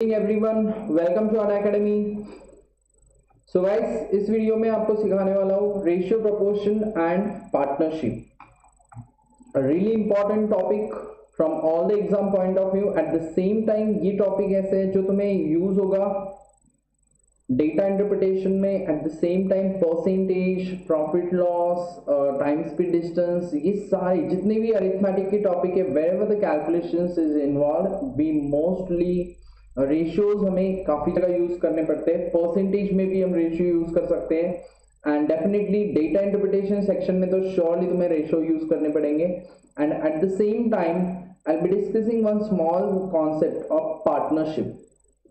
Evening everyone, welcome to Unacademy. So guys, इस वीडियो में आपको सिखाने वाला हूँ ratio, proportion and partnership. Really important topic from all the exam point of view. At the same time ये topic ऐसे है जो तुम्हें यूज होगा डेटा इंटरप्रिटेशन में। At the same time percentage, profit loss, time speed distance, ये सारे जितने भी अरिथमेटिक के टॉपिक है, wherever the calculations is involved, we mostly ratios हमें काफी जगह यूज करने पड़ते हैं। परसेंटेज में भी हम रेशियो यूज कर सकते हैं and definitely data interpretation section में तो श्योरली तुम्हें रेशियो यूज करने पड़ेंगे। And eight the same time I will be discussing one small concept of partnership.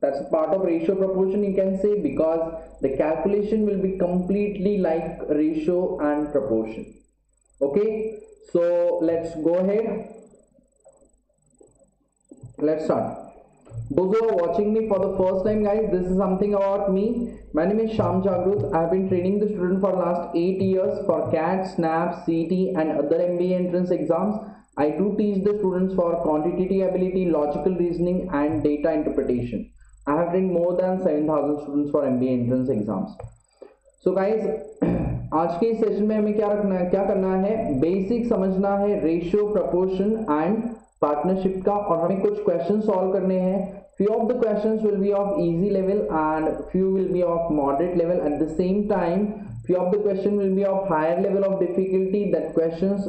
That's a part of ratio proportion, you can say, because the calculation will be completely like ratio and proportion. Okay, so let's go ahead. Let's start. Those who are watching me for the first time, guys, this is something about me. My name is Shyam Jagrut. I have been training the student for last 8 years for CAT, SNAP, CT and other MBA entrance exams. I do teach the students for quantitative ability, logical reasoning and data interpretation. I have trained more than 7,000 students for MBA entrance exams. So guys, आज के session में हमें क्या करना है, basic समझना है ratio, proportion and partnership का, और हमें कुछ क्वेश्चन सॉल्व करने हैं. Few of the questions will be of easy level and few will be of moderate level. At the same time, few of the question will be of higher level of difficulty. That questions,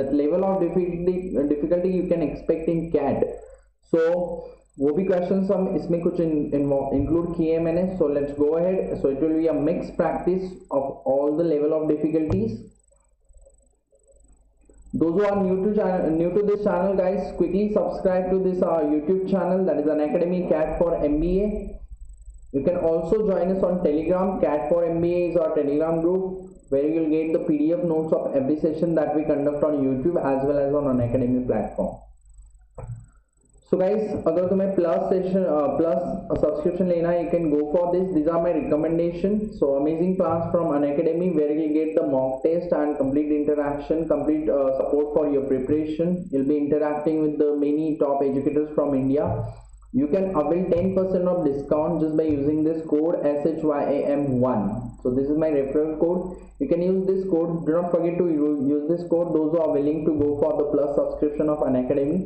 that level of difficulty you can expect in CAT. So वो भी questions हम इसमें कुछ include किए हैं मैंने. सो let's go ahead. So it will be a mix practice of all the level of difficulties. Those who are new to this channel, guys, quickly subscribe to this YouTube channel, that is Unacademy CAT4MBA. You can also join us on Telegram. CAT4MBA is our Telegram group where you will get the PDF notes of every session that we conduct on YouTube as well as on Unacademy platform. So guys, अगर तुम्हें plus subscription लेना है, you can go for this. These are my recommendation. So amazing plans from Unacademy where you get the mock test and complete interaction, complete support for your preparation. You'll be interacting with the many top educators from India. You can avail 10% of discount just by using this code SHYAM1. So this is my referral code. You can use this code. Do not forget to use this code. Those who are willing to go for the plus subscription of Unacademy.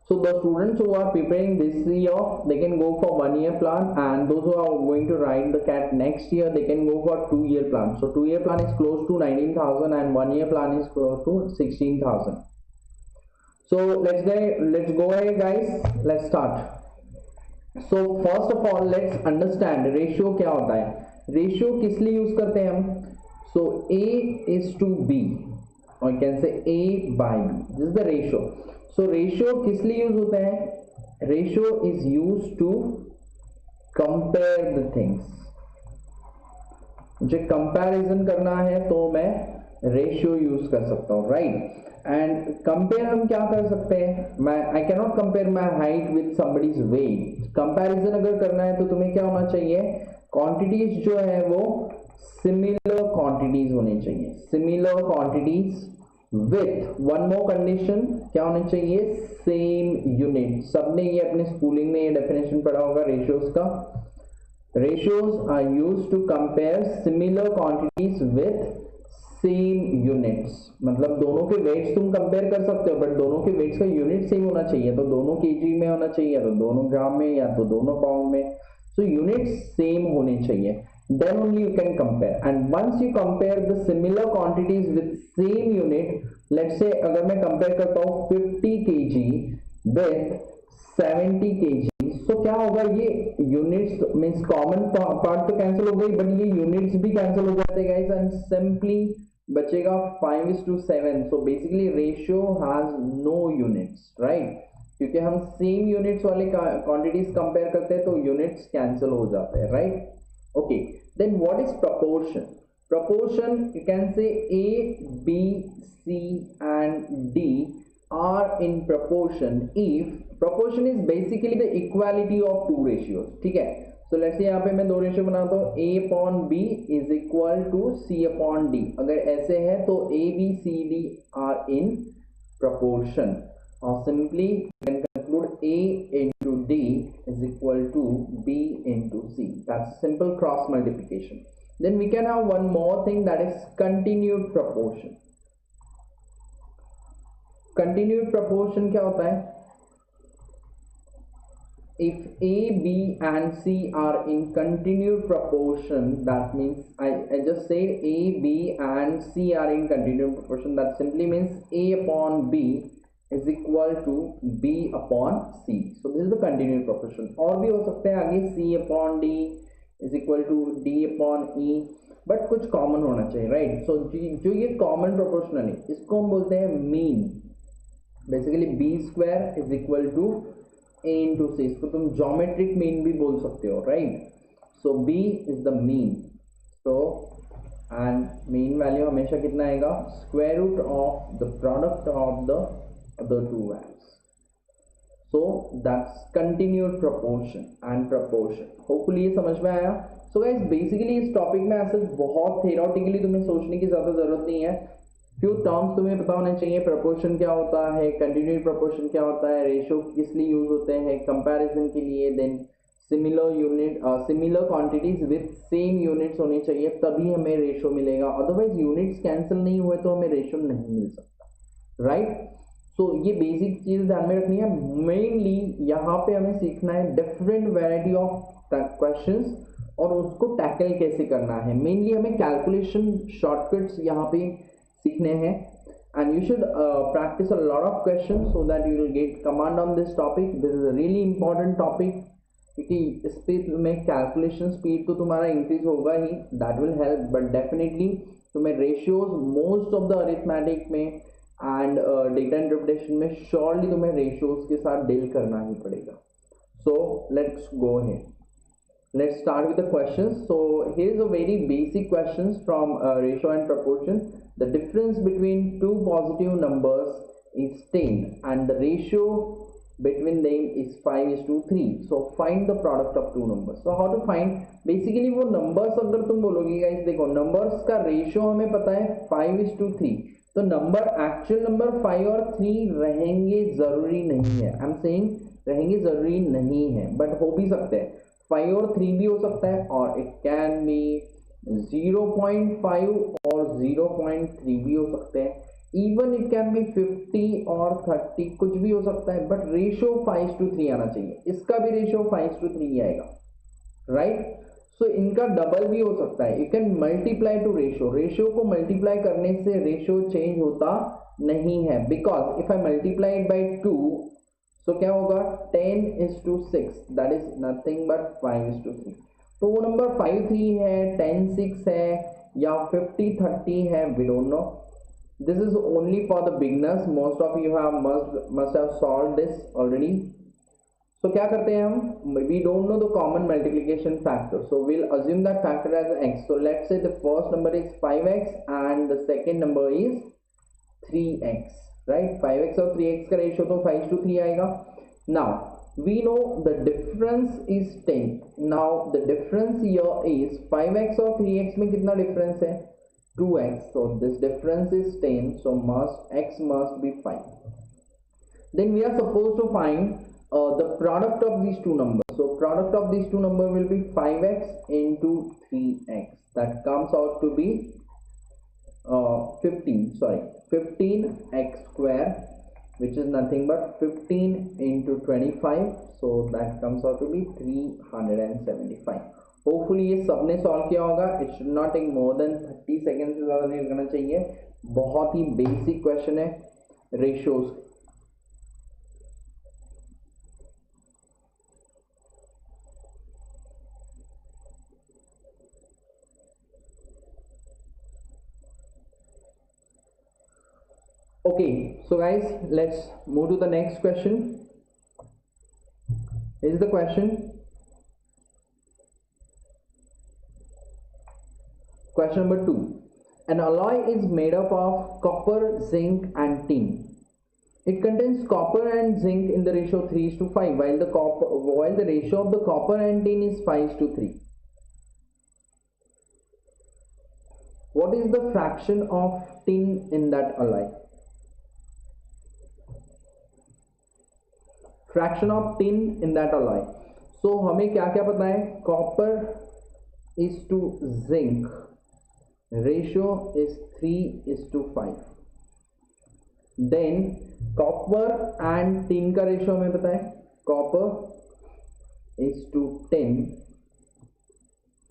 So the students who are preparing this year, they can go for 1 year plan, and those who are going to write the CAT next year, they can go for 2 year plan. So 2 year plan is close to 19,000 and 1 year plan is close to 16,000. So let's go ahead, guys. Let's start. So first of all, let's understand ratio क्या होता है. Ratio किस लिए use करते हैं हम? So A is to B, or you can say A by B. This is the ratio. So ratio किस लिए यूज होता है? Ratio is used to compare the things. मुझे कंपैरिजन करना है तो मैं रेशियो यूज कर सकता हूँ, राइट. एंड कंपेयर हम क्या कर सकते हैं? I can not compare my height with somebody's weight. Comparison अगर करना है तो तुम्हें क्या होना चाहिए? क्वांटिटीज जो है वो सिमिलर क्वांटिटीज होनी चाहिए. Similar quantities with one more condition, क्या होने चाहिए? Same unit. सबने ये अपने स्कूलिंग में ये डेफिनेशन पढ़ा होगा रेशियोज का. Ratios are used to compare similar quantities with same units. मतलब दोनों के वेट्स तुम कंपेयर कर सकते हो, बट दोनों के वेट्स का यूनिट सेम होना चाहिए. तो दोनों केजी में होना चाहिए, या तो दोनों ग्राम में, या तो दोनों पाउंड में. सो यूनिट्स सेम होने चाहिए. Then only you can compare. And once you compare the similar quantities with same unit, let's say अगर मैं compare करता हूँ 50 kg with 70 kg, so क्या होगा? ये units means common part तो cancel हो गई, but ये units भी cancel हो जाते हैं guys, and simply बचेगा 5:7. So basically ratio has no units, right? क्योंकि हम same units वाले quantities compare करते हैं तो units cancel हो जाते हैं, right? Okay, then what is proportion? Proportion, you can say A, B, C and D are in proportion if proportion is basically the equality of two ratios. ठीक है. So let's say यहाँ पे मैं दो ratio बनाता हूँ, A upon B is equal to C upon D. अगर ऐसे है तो A, B, C, D are in proportion. or simply you can conclude A into D is equal to B into C. That's simple cross multiplication. Then we can have one more thing, that is continued proportion. Continued proportion क्या होता है? If A, B and C are in continued proportion, that means I just say A, B and C are in continued proportion. That simply means A upon B is equal to B upon C. So this is the continued proportion. और भी हो सकते हैं आगे, C upon D is equal to D upon E, but कुछ common होना चाहिए, right? So जो ये common proportional है, इसको हम बोलते हैं mean. Basically B square is equal to A into C. इसको तुम geometric mean भी बोल सकते हो, right? So B is the mean. So and mean value हमेशा कितना आएगा? Square root of the product of the other two values. So that's continued proportion and proportion. Hopefully ये समझ में आया. So guys, basically इस topic में ऐसे बहुत theoretically तुम्हें सोचने की ज़्यादा ज़रूरत नहीं है. फ्यू टर्म्स तुम्हें पता होने चाहिए. प्रोपोर्शन क्या होता है, कंटिन्यूड प्रोपोर्शन क्या होता है, रेशियो किस लिए यूज होते हैं, कंपैरिजन के लिए. Then similar quantities with same units होनी चाहिए, तभी हमें रेशियो मिलेगा. अदरवाइज यूनिट्स कैंसिल नहीं हुए तो हमें रेशियो नहीं मिल सकता, राइट? सो ये बेसिक चीज ध्यान में रखनी है. मेनली यहाँ पे हमें सीखना है डिफरेंट वेराइटी ऑफ क्वेश्चंस और उसको टैकल कैसे करना है. मेनली हमें कैलकुलेशन शॉर्टकट्स यहाँ पे सीखने हैं. and you should practice a lot of questions so that you will get command on this topic. This is a really important topic क्योंकि इस पे में कैलकुलेशन स्पीड तो तुम्हारा इंक्रीज होगा ही, that will help. But definitely तुम्हें ratios most of the arithmetic में एंड डेटा इंटरप्रिटेशन में श्योरली तुम्हें रेशियोज के साथ डील करना ही पड़ेगा. So let's go ahead. Let's start with the questions. So here is a very basic questions from ratio and proportion. The difference between two positive numbers is 10 and the ratio between them is 5:3. So find the product of two numbers. So how to find? Basically वो numbers अगर तुम बोलोगे guys, देखो numbers का ratio हमें पता है 5:3. तो number actual number 5 और 3 रहेंगे जरूरी नहीं है. I'm saying रहेंगे जरूरी नहीं है, but हो भी सकते हैं. 5 और 3 भी हो सकता है, और इट कैन बी 0.5 और 0.3 भी हो सकते हैं. इवन इट कैन बी 50 और 30, कुछ भी हो सकता है. बट रेशियो 5:3 आना चाहिए. इसका भी रेशियो 5:3 आएगा, राइट? सो इनका डबल भी हो सकता है. You can multiply two ratio. Ratio को मल्टीप्लाई करने से रेशियो चेंज होता नहीं है, because if I multiply it by 2, सो क्या होगा? 10:6, दैट इज नथिंग बट 5:3. तो वो नंबर 5:3 है, 10:6 है, या 50:30 है, we don't know. This is only for the beginners. Most of you have must have solved this already. So क्या करते हैं हम? We don't know the common multiplication factor, so we'll assume that factor as x. So let's say the first number is 5x and the second number is 3x. Right? 5x और 3x का ratio तो 5:3 आएगा. Now we know the difference is 10. now the difference here is 5x और 3x में कितना difference है? 2x. so this difference is 10, so x must be 5. then we are supposed to find the product of these two numbers. so product of these two numbers will be 5x into 3x. that comes out to be 15x square, which is nothing but 15 into 25. so that comes out to be 375. hopefully ये सबने solve किया होगा. it should not take more than 30 seconds से ज़्यादा नहीं लगना चाहिए. बहुत ही बेसिक क्वेश्चन है ratios. Okay, so guys, let's move to the next question. Here's the question. Question number 2. An alloy is made up of copper, zinc and tin. It contains copper and zinc in the ratio 3:5, while the ratio of the copper and tin is 5:3. What is the fraction of tin in that alloy? Fraction of tin in that alloy. So हमें क्या क्या पता है, copper is to zinc ratio is 3:5. Then copper and tin का ratio हमें पता है, copper is to tin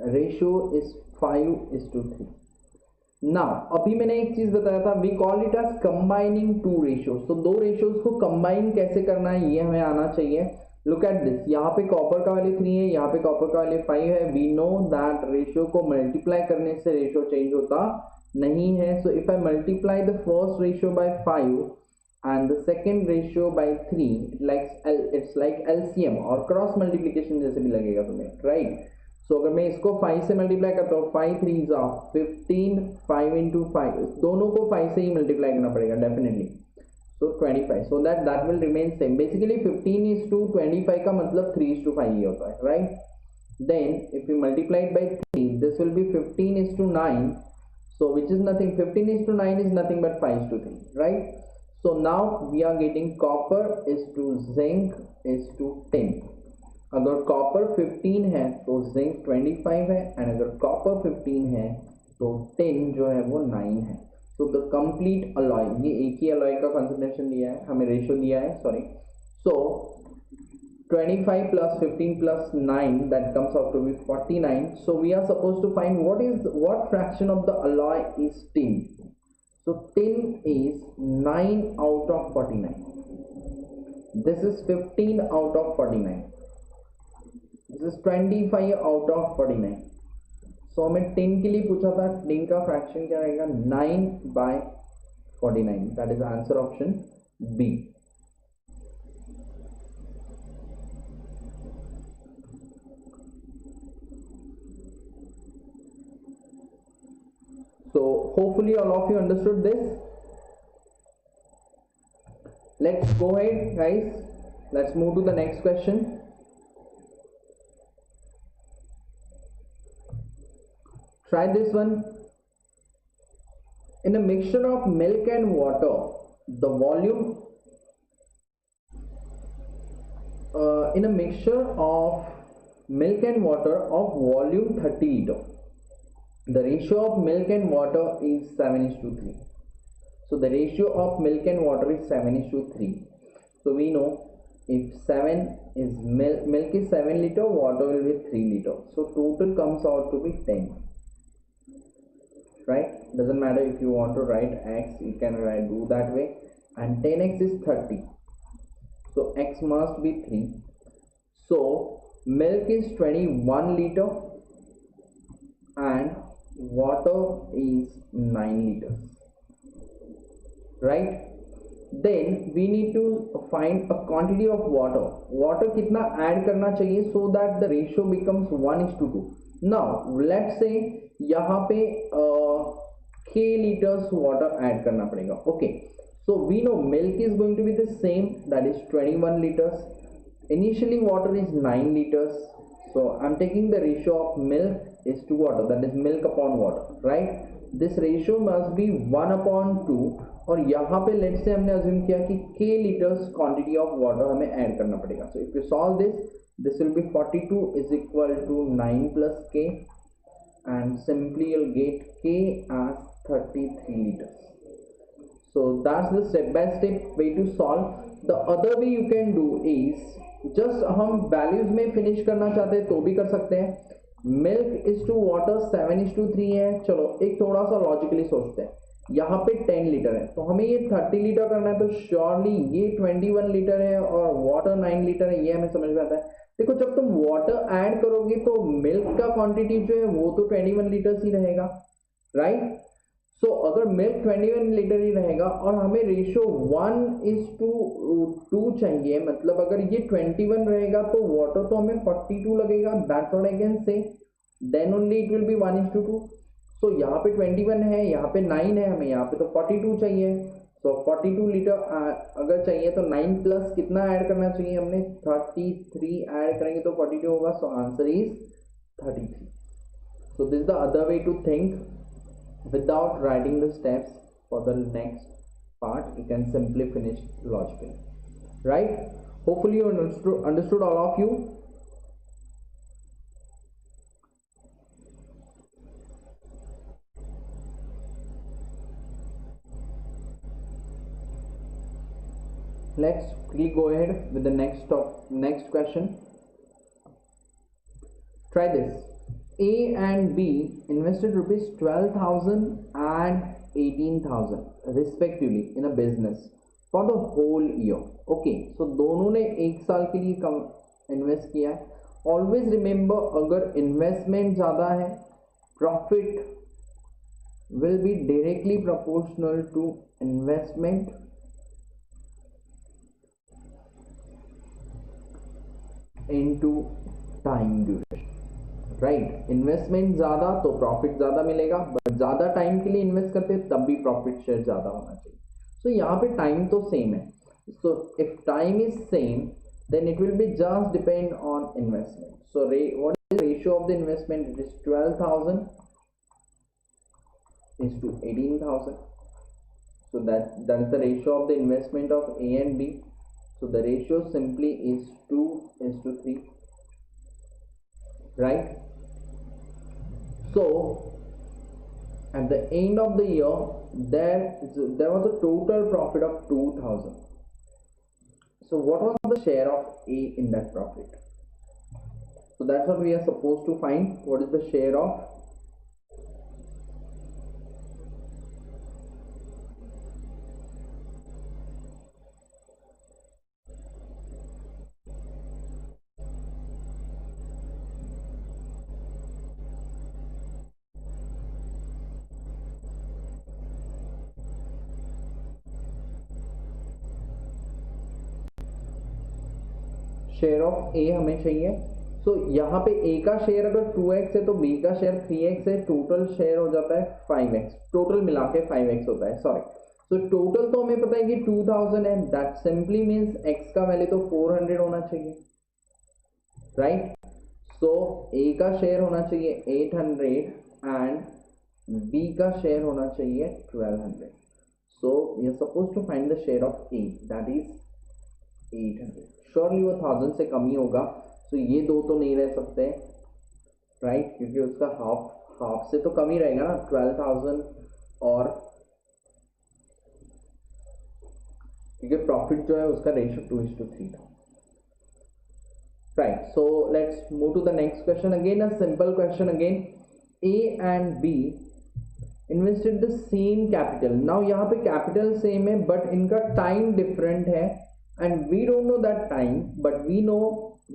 ratio is 5:3. Now अभी मैंने एक चीज बताया था, we call it as combining two ratios. तो दो रेशियोज को कंबाइन कैसे करना है ये हमें आना चाहिए. लुक एट दिस, यहाँ पे कॉपर का वैल्यू 3 है, यहाँ पे कॉपर का वैल्यू 5 है. वी नो दैट रेशियो को मल्टीप्लाई करने से रेशियो चेंज होता नहीं है. So if I multiply the first ratio by 5 and the second ratio by 3, it's like LCM और क्रॉस मल्टीप्लिकेशन जैसे भी लगेगा तुम्हें, राइट. सो अगर मैं इसको 5 से मल्टीप्लाई करता हूँ, 5 3 15, 5 into 5, दोनों को 5 से ही मल्टीप्लाई करना पड़ेगा definitely. So 25, so that will remain same. Basically 15:25 का मतलब 3:5 ही होता है, right. Then if you multiply it by 3, this will be 15:9. So which is nothing, 15:9 is nothing but 5:3, right. So now we are getting copper is to zinc is to tin. अगर copper 15 है तो zinc 25 है, and अगर copper 15 है तो tin जो है वो 9 है. So the complete alloy, ये एक ही alloy का concentration दिया है, हमें ratio दिया है, sorry. So 25 plus 15 plus 9, that comes out to be 49. So we are supposed to find what fraction of the alloy is tin. So tin is 9 out of 49. This is 15 out of 49. This is 25 out of 49. So हमें tin के लिए पूछा था, tin का fraction क्या रहेगा, 9/49. That is answer option B. So hopefully all of you understood this. Let's go ahead guys, let's move to the next question. Try this one. In a mixture of milk and water, the volume in a mixture of milk and water of volume 30 liter, the ratio of milk and water is 7:3. So the ratio of milk and water is 7:3. So we know if 7 is milk is 7 liter, water will be 3 liter. So total comes out to be 10. Right? Doesn't matter if you want to write x, you can do that way. And 10x is 30. So x must be 3. So milk is 21 liter and water is 9 liters, right. Then we need to find a quantity of water कितना add करना चाहिए so that the ratio becomes 1:2. now let's say यहाँ पे k liters water add करना पड़ेगा. okay, so we know milk is going to be the same, that is 21 liters. Initially water is 9 liters, so I'm taking the ratio of milk is to water, that is milk upon water, right. This ratio must be 1/2. और यहाँ पे let's say हमने assume किया कि k liters quantity of water हमें add करना पड़ेगा. so if you solve this will be 42 is equal to 9 plus k, and simply you'll get k as 33 liters. So that's the step by step way to solve. The other way you can do is just हम values में finish करना चाहते हैं तो भी कर सकते हैं. मिल्क इज टू वाटर 7:3 है. चलो एक थोड़ा सा लॉजिकली सोचते हैं, यहाँ पे 10 लीटर है तो हमें ये 30 लीटर करना है, तो श्योरली ये 21 लीटर है और वाटर 9 लीटर है, ये हमें समझ में आता है. देखो जब तुम वाटर ऐड करोगे तो मिल्क का क्वांटिटी जो है वो तो 21 लीटर ही रहेगा, राइट. सो अगर मिल्क 21 लीटर ही रहेगा और हमें रेशियो 1:2 चाहिए, मतलब अगर ये 21 रहेगा तो वाटर तो हमें 42 लगेगा. That's what I can say. Then only it will be 1:2. So यहाँ पे 21 है, यहाँ पे 9 है, हमें यहाँ पे तो 42 चाहिए. सो 42 लीटर अगर चाहिए तो 9 प्लस कितना ऐड करना चाहिए, हमने 33 ऐड करेंगे तो 42 होगा. So answer is 33. So this the other way to think. Without writing the steps for the next part, you can simply finish logically, right. Hopefully you understood all of you. Let's quickly go ahead with the next question. Try this. A and B invested rupees 12,000 and 18,000 respectively in a business for the whole year. Okay, so दोनों ने एक साल के लिए invest किया है. Always remember, अगर investment ज़्यादा है, profit will be directly proportional to investment into time duration. Right, investment ज़्यादा तो प्रॉफिट ज़्यादा मिलेगा, बट ज़्यादा टाइम के लिए इन्वेस्ट करते हैं तब भी प्रॉफिट शेयर ज़्यादा होना चाहिए. सो यहाँ पे टाइम तो सेम है. So if time is same then it will be just depend on investment. So what is the ratio of the investment? It is 12,000 is to 18,000. So that is the ratio of the investment of A and B. So the ratio simply is 2 is to 3, right? So at the end of the year there was a total profit of 2,000. So what was the share of A in that profit? So that's what we are supposed to find. What is the share of share of A हमें चाहिए. सो यहाँ पे ए का share अगर 2x है तो B का share 3x है. टोटल शेयर हो जाता है 5x. टोटल मिला के 5x होता है, सॉरी. सो टोटल तो हमें पता है कि 2000 है. दैट सिंपली मीन्स x का वैल्यू तो 400 होना चाहिए, राइट. सो ए का शेयर होना चाहिए 800 एंड बी का शेयर होना चाहिए 1200. So we are suppose to find the share of A, that is 800. Surely वो 1000 से कम ही होगा. सो ये दो तो नहीं रह सकते, राइट, क्योंकि उसका हाफ से तो कम ही रहेगा ना, 12,000. और क्योंकि प्रॉफिट जो है उसका रेशियो 2:3 था, right. So let's move to the next question. Again a simple question. Again A and B invested the same capital. Now यहाँ पे कैपिटल सेम है बट इनका टाइम डिफरेंट है. And we don't know that time, but we know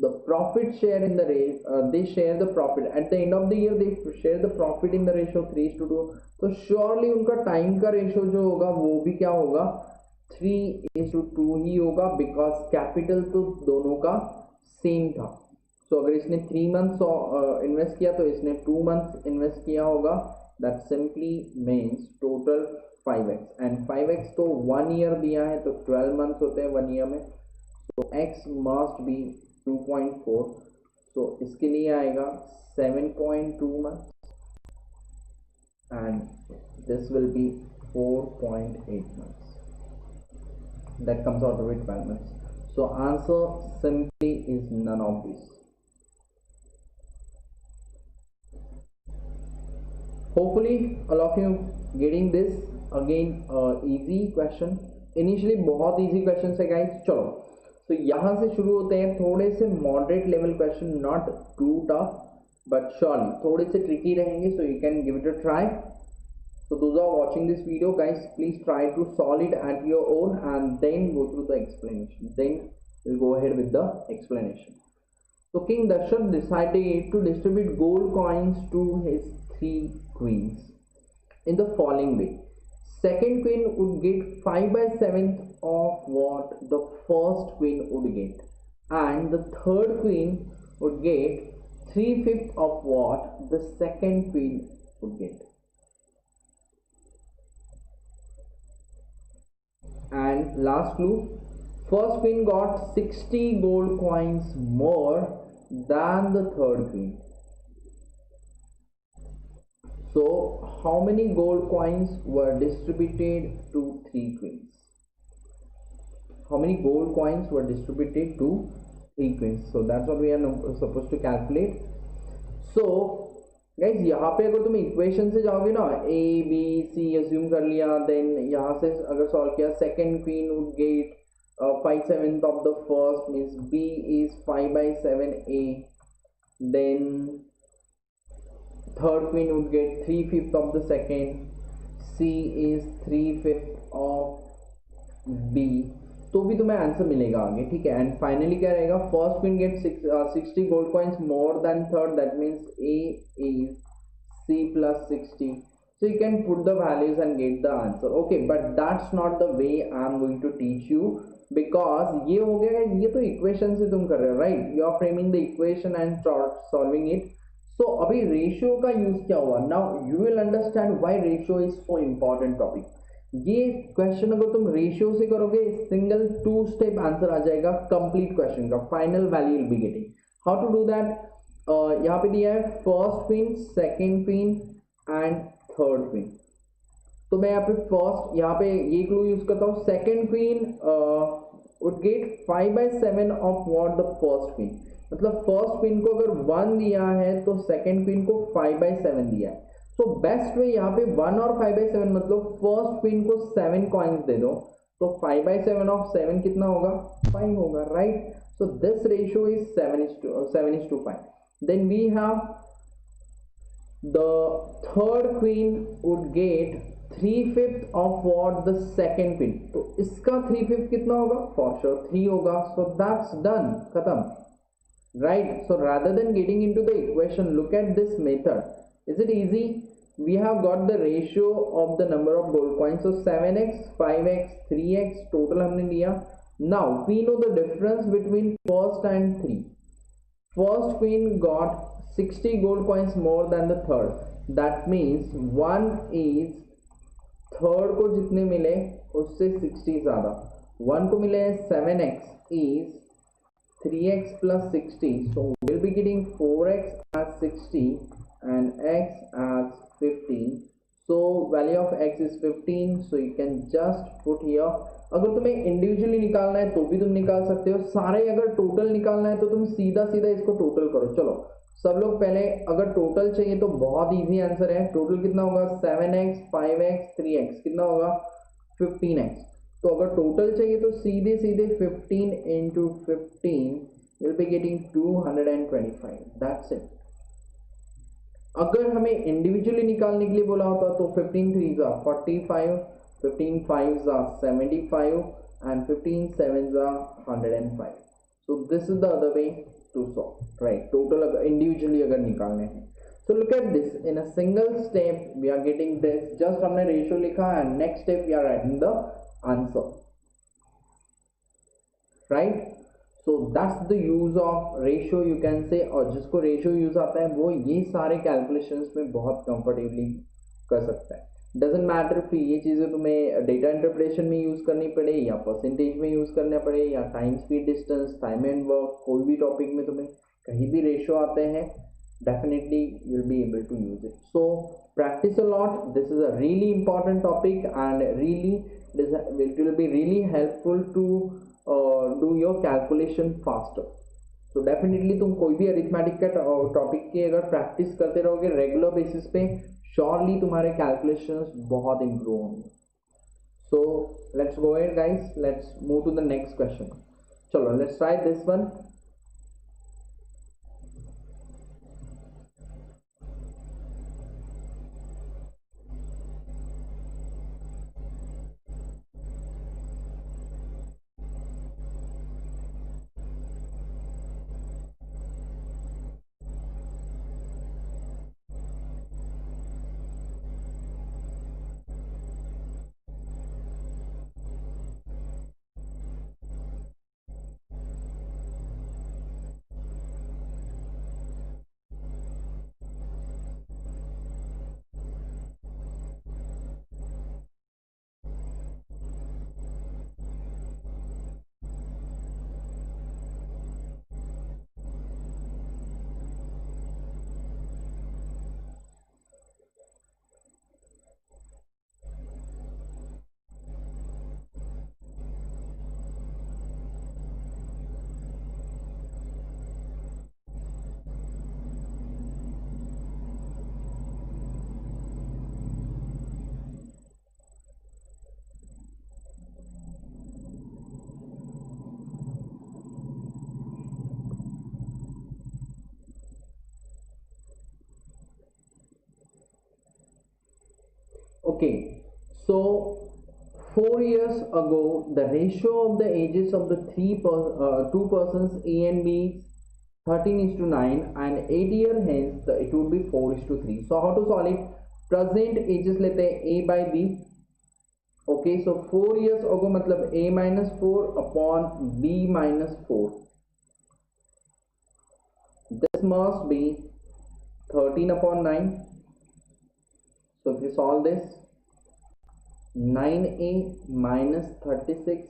the profit share in the they share the profit at the end of the year. They share the profit in the ratio 3:2. तो surely उनका time का ratio जो होगा वो भी क्या होगा, 3:2 ही होगा, बिकॉज कैपिटल तो दोनों का सेम था. सो अगर इसने 3 months इन्वेस्ट किया तो इसने 2 months इन्वेस्ट किया होगा. That simply means total 5x and 5x तो 1 ईयर दिया है तो 12 months होते हैं 1 ईयर में. तो x मस्ट बी 2.4. तो इसके लिए आएगा 7.2 months and this will be 4.8 months. That comes out with 12 months. So answer simply is none of this. Hopefully all of you getting this. Again easy question. Initially बहुत easy questions है guys. चलो, तो यहाँ से शुरू होते हैं थोड़े से moderate level question, not too tough but surely थोड़े से tricky रहेंगे. So you can give it a try. So those are watching this video guys, please try to solve it at your own and then go through the explanation. Then we'll go ahead with the explanation. So King Dakshat decided to distribute gold coins to his 3 queens in the following way. Second queen would get 5/7 of what the first queen would get, and the third queen would get 3/5 of what the second queen would get. And last clue, first queen got 60 gold coins more than the third queen. So how many gold coins were distributed to 3 queens? how many gold coins were distributed to 3 queens. So that's what we are supposed to calculate. So guys यहाँ पे अगर तुम equation से जाओगे ना, A B C assume कर लिया, then यहाँ से अगर सॉल्व किया, second queen would get 5/7 of the first, means B is 5/7 A, then third queen would get 3/5 of the second, C is 3/5 of B, तो भी तुम्हें आंसर मिलेगा आगे, ठीक है। एंड फाइनली क्या रहेगा, first queen get 60 gold coins more than third, that means A is C plus 60. So you can put the values and get the answer. Okay, but that's not the way I am going to teach you, because ये हो गया, ये तो equation से तुम कर रहे हो, right, you are framing the equation and solving it. So अभी रेशियो का यूज क्या हुआ, now you will understand why ratio is so important topic. ये क्वेश्चन अगर तुम रेशियो से करोगे, सिंगल 2 स्टेप आंसर आ जाएगा कंप्लीट क्वेश्चन का, final value will be getting. How to do that, यहाँ पे दिया है first queen, second queen and third queen. तो मैं यहाँ पे फर्स्ट, यहाँ पे ये क्लू यूज करता हूँ, second queen would get 5/7 of what the first queen, मतलब फर्स्ट क्वीन को अगर 1 दिया है तो सेकेंड क्वीन को 5/7 दिया है। सो बेस्ट वे यहाँ पे 1 और 5/7, मतलब फर्स्ट क्वीन को 7 कॉइन्स दे दो, तो 5/7 ऑफ 7 कितना होगा, 5 होगा, right. So this ratio is 7:5. Then we have the third queen would get 3/5 of what the second queen, तो इसका 3/5 कितना होगा, for sure 3 होगा। So that's done, खत्म, right। So rather than getting into the equation, look at this method. Is it easy? We have got the ratio of the number of gold coins, so 7x, 5x, 3x total हमने लिया। Now we know the difference between first and 3. First queen got 60 gold coins more than the third, that means 1 is third को जितने मिले उससे 60 ज्यादा, 1 को मिले 7x is 3x plus 60, so we'll be getting 4x as 60 and x as 15. So value of x is 15, so you can just put here, अगर तुम्हें individually निकालना है तो भी तुम निकाल सकते हो, सारे अगर टोटल निकालना है तो तुम सीधा सीधा इसको टोटल करो। चलो सब लोग पहले, अगर टोटल चाहिए तो बहुत इजी आंसर है, टोटल कितना होगा, 7x, 5x, 3x कितना होगा, 15x। तो अगर टोटल चाहिए तो सीधे सीधे 15 into 15 you'll be getting 225, that's it। अगर हमें इंडिविजुअली निकालने के लिए बोला होता तो 15 3s are 45, 15 5s are 75 and 15 7s are 105. So this is the other way to solve, right? Total अगर individually अगर निकालने हैं, so look at this, in a single step we are getting this, just हमने ratio लिखा and next step we are writing the answer, right? So that's the use of ratio, you can say। और जिसको ratio use आता है वो ये सारे calculations में बहुत comfortably कर सकता है। डजेंट मैटर फिर ये चीज़ें तुम्हें डेटा इंटरप्रिटेशन में यूज़ करनी पड़े या परसेंटेज में यूज़ करना पड़े या time speed distance, time and work, कोई भी टॉपिक में तुम्हें कहीं भी रेशियो आते हैं, definitely you will be able to use it. So practice a lot, this is a really important topic and really it will be really helpful to do your calculation faster. तो definitely तुम कोई भी arithmetic का topic की अगर practice करते रहोगे regular basis पे, श्योरली तुम्हारे कैलकुलेशंस बहुत इंप्रूव होंगे। So let's go ahead guys, let's move to the next question. चलो let's try this one. Okay, so 4 years ago the ratio of the ages of the two persons A and B is 13:9, and 8 year hence it would be 4:3. So how to solve it? Present ages लेते हैं A by B. Okay, so 4 years ago मतलब A minus 4 upon B minus 4. This must be 13 upon 9. So if we solve this, 9A minus 36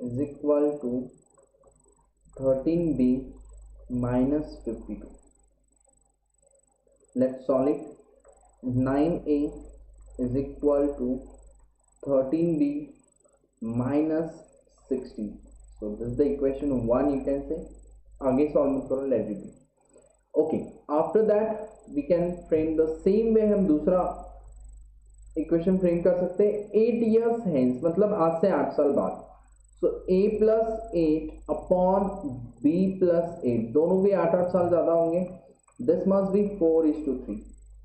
is equal to 13B minus 52. Let's solve it. 9A is equal to 13B minus 16. So this is the equation 1, you can say. आगे solve मत करो, let it be. Okay, after that we can frame the same way. हम दूसरा equation frame कर सकते हैं 8 years hence, मतलब आज से 8 साल बाद. सो a plus 8 upon b plus 8, दोनों भी 8 साल ज्यादा होंगे. This must be 4:3.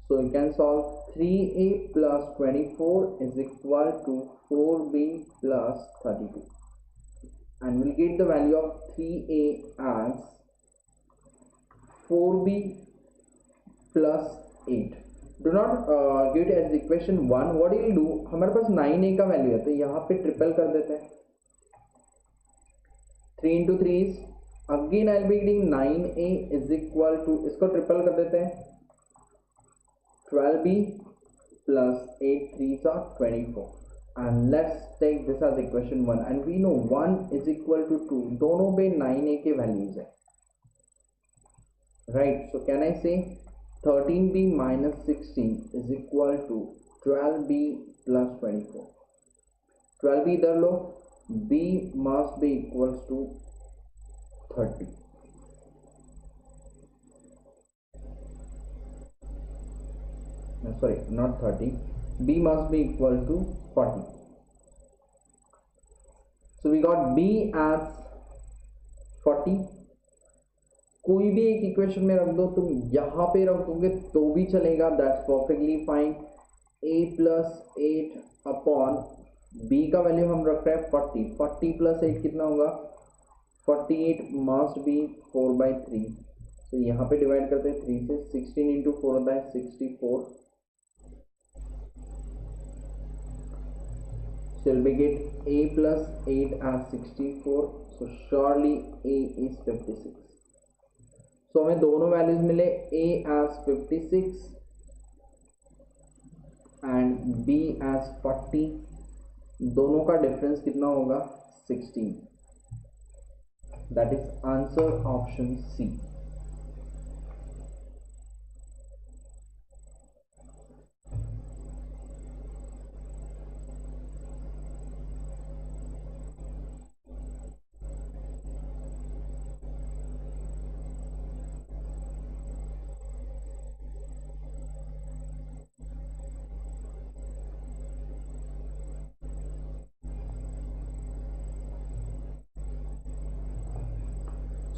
So you can solve 3a plus 24 is equal to 4b plus 32, and we'll get the value of 3a as 4b plus 8. Do not give it as equation 1. What you will do, हमारे पास 9a का value है तो यहाँ पे triple कर देते हैं. 3 into 3 is, again I'll be getting 9a is equal to, इसको ट्रिपल कर देते हैं, 12b plus 8 3s are 24, and let's take this as equation 1, and we know 1 is equal to 2. दोनों पे 9a के वैल्यूज है, right? So can I say 13b minus 16 is equal to 12b plus 24. 12b इधर लो, b must be equals to 30. No, sorry, not 30. b must be equal to 40. So we got b as 40. कोई भी एक equation में रख दो, तुम यहाँ पे रख दोगे तो भी चलेगा, that's perfectly fine. a plus 8 upon b का वैल्यू हम रख रहे हैं 40. 40 plus 8 कितना होगा? 48 मस्ट बी 4/3. तो यहाँ पे डिवाइड करते हैं 3 से. 16 into 4 होता है 64. So we get a plus 8 as 64. So surely a is 56. So हमें दोनों वैल्यूज मिले, a as 56 and b as 40. दोनों का डिफरेंस कितना होगा? 16. That is answer option C.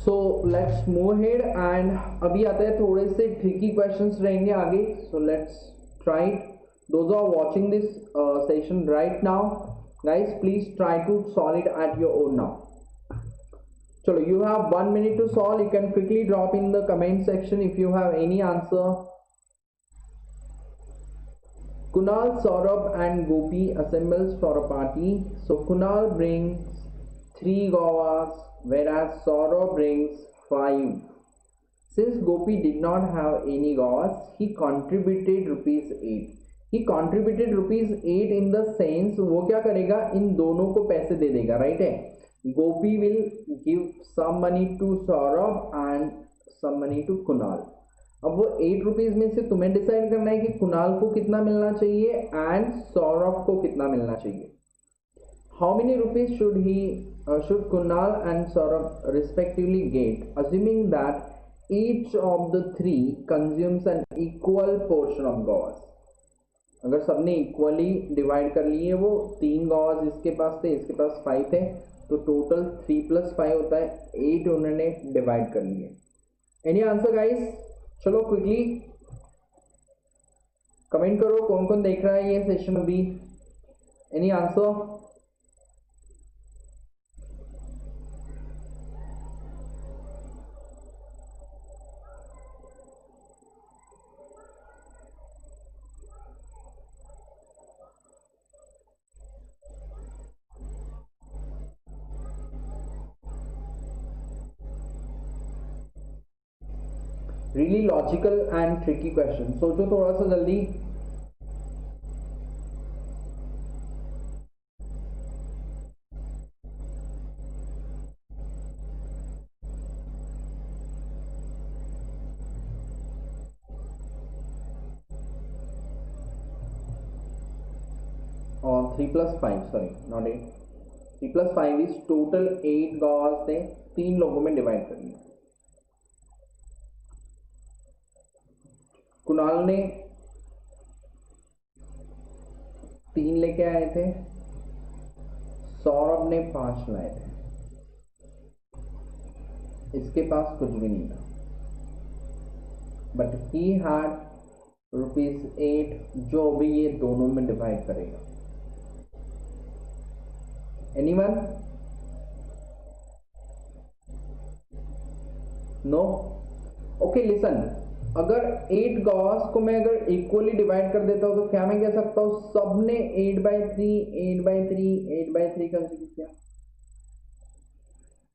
So let's move ahead, and अभी आते हैं थोड़े से tricky questions रहेंगे आगे. So let's try it. Those who are watching this session right now, guys, please try to solve it at your own now. So you have 1 minute to solve. You can quickly drop in the comment section if you have any answer. Kunal, Saurabh and Gopi assembles for a party. So Kunal brings 3 govas, whereas Saurabh brings 5. Since Gopi did not have any govas, he contributed rupees 8. He contributed rupees 8 in the sense, वो क्या करेगा? इन दोनों को पैसे दे देगा, right है? Gopi will give some money to Saurabh and some money to Kunal. अब वो 8 रुपीज में से तुम्हें डिसाइड करना है कि कुणाल को कितना मिलना चाहिए एंड सौरभ को कितना मिलना चाहिए. How many rupees should Kunal and Saurabh respectively get, assuming that each of the 3 consumes an equal portion of govas. अगर सबने इक्वली डिवाइड कर लिए, वो 3 govas इसके पास थे, इसके पास 5 थे, तो टोटल 3 plus 5 होता है 8 उन्होंने डिवाइड कर लिए. Any answer guys? चलो क्विकली. कमेंट करो कौन कौन देख रहा है ये सेशन अभी. Any answer? Really logical and tricky question. सोचो थोड़ा सा जल्दी. और 3+5, sorry not 8, 3+5 is total 8 Gauss थे, 3 लोगों में डिवाइड कर लिया. कुणाल ने 3 लेके आए थे, सौरभ ने 5 लाए थे. इसके पास कुछ भी नहीं था, बट ही हैड ₹8 जो भी ये दोनों में डिवाइड करेगा. एनीवन? नो? ओके लिसन, अगर 8 गॉस को मैं अगर इक्वली डिवाइड कर देता हूं तो क्या मैं कह सकता हूं सबने 8/3 8/3 8/3 कंसीडर किया.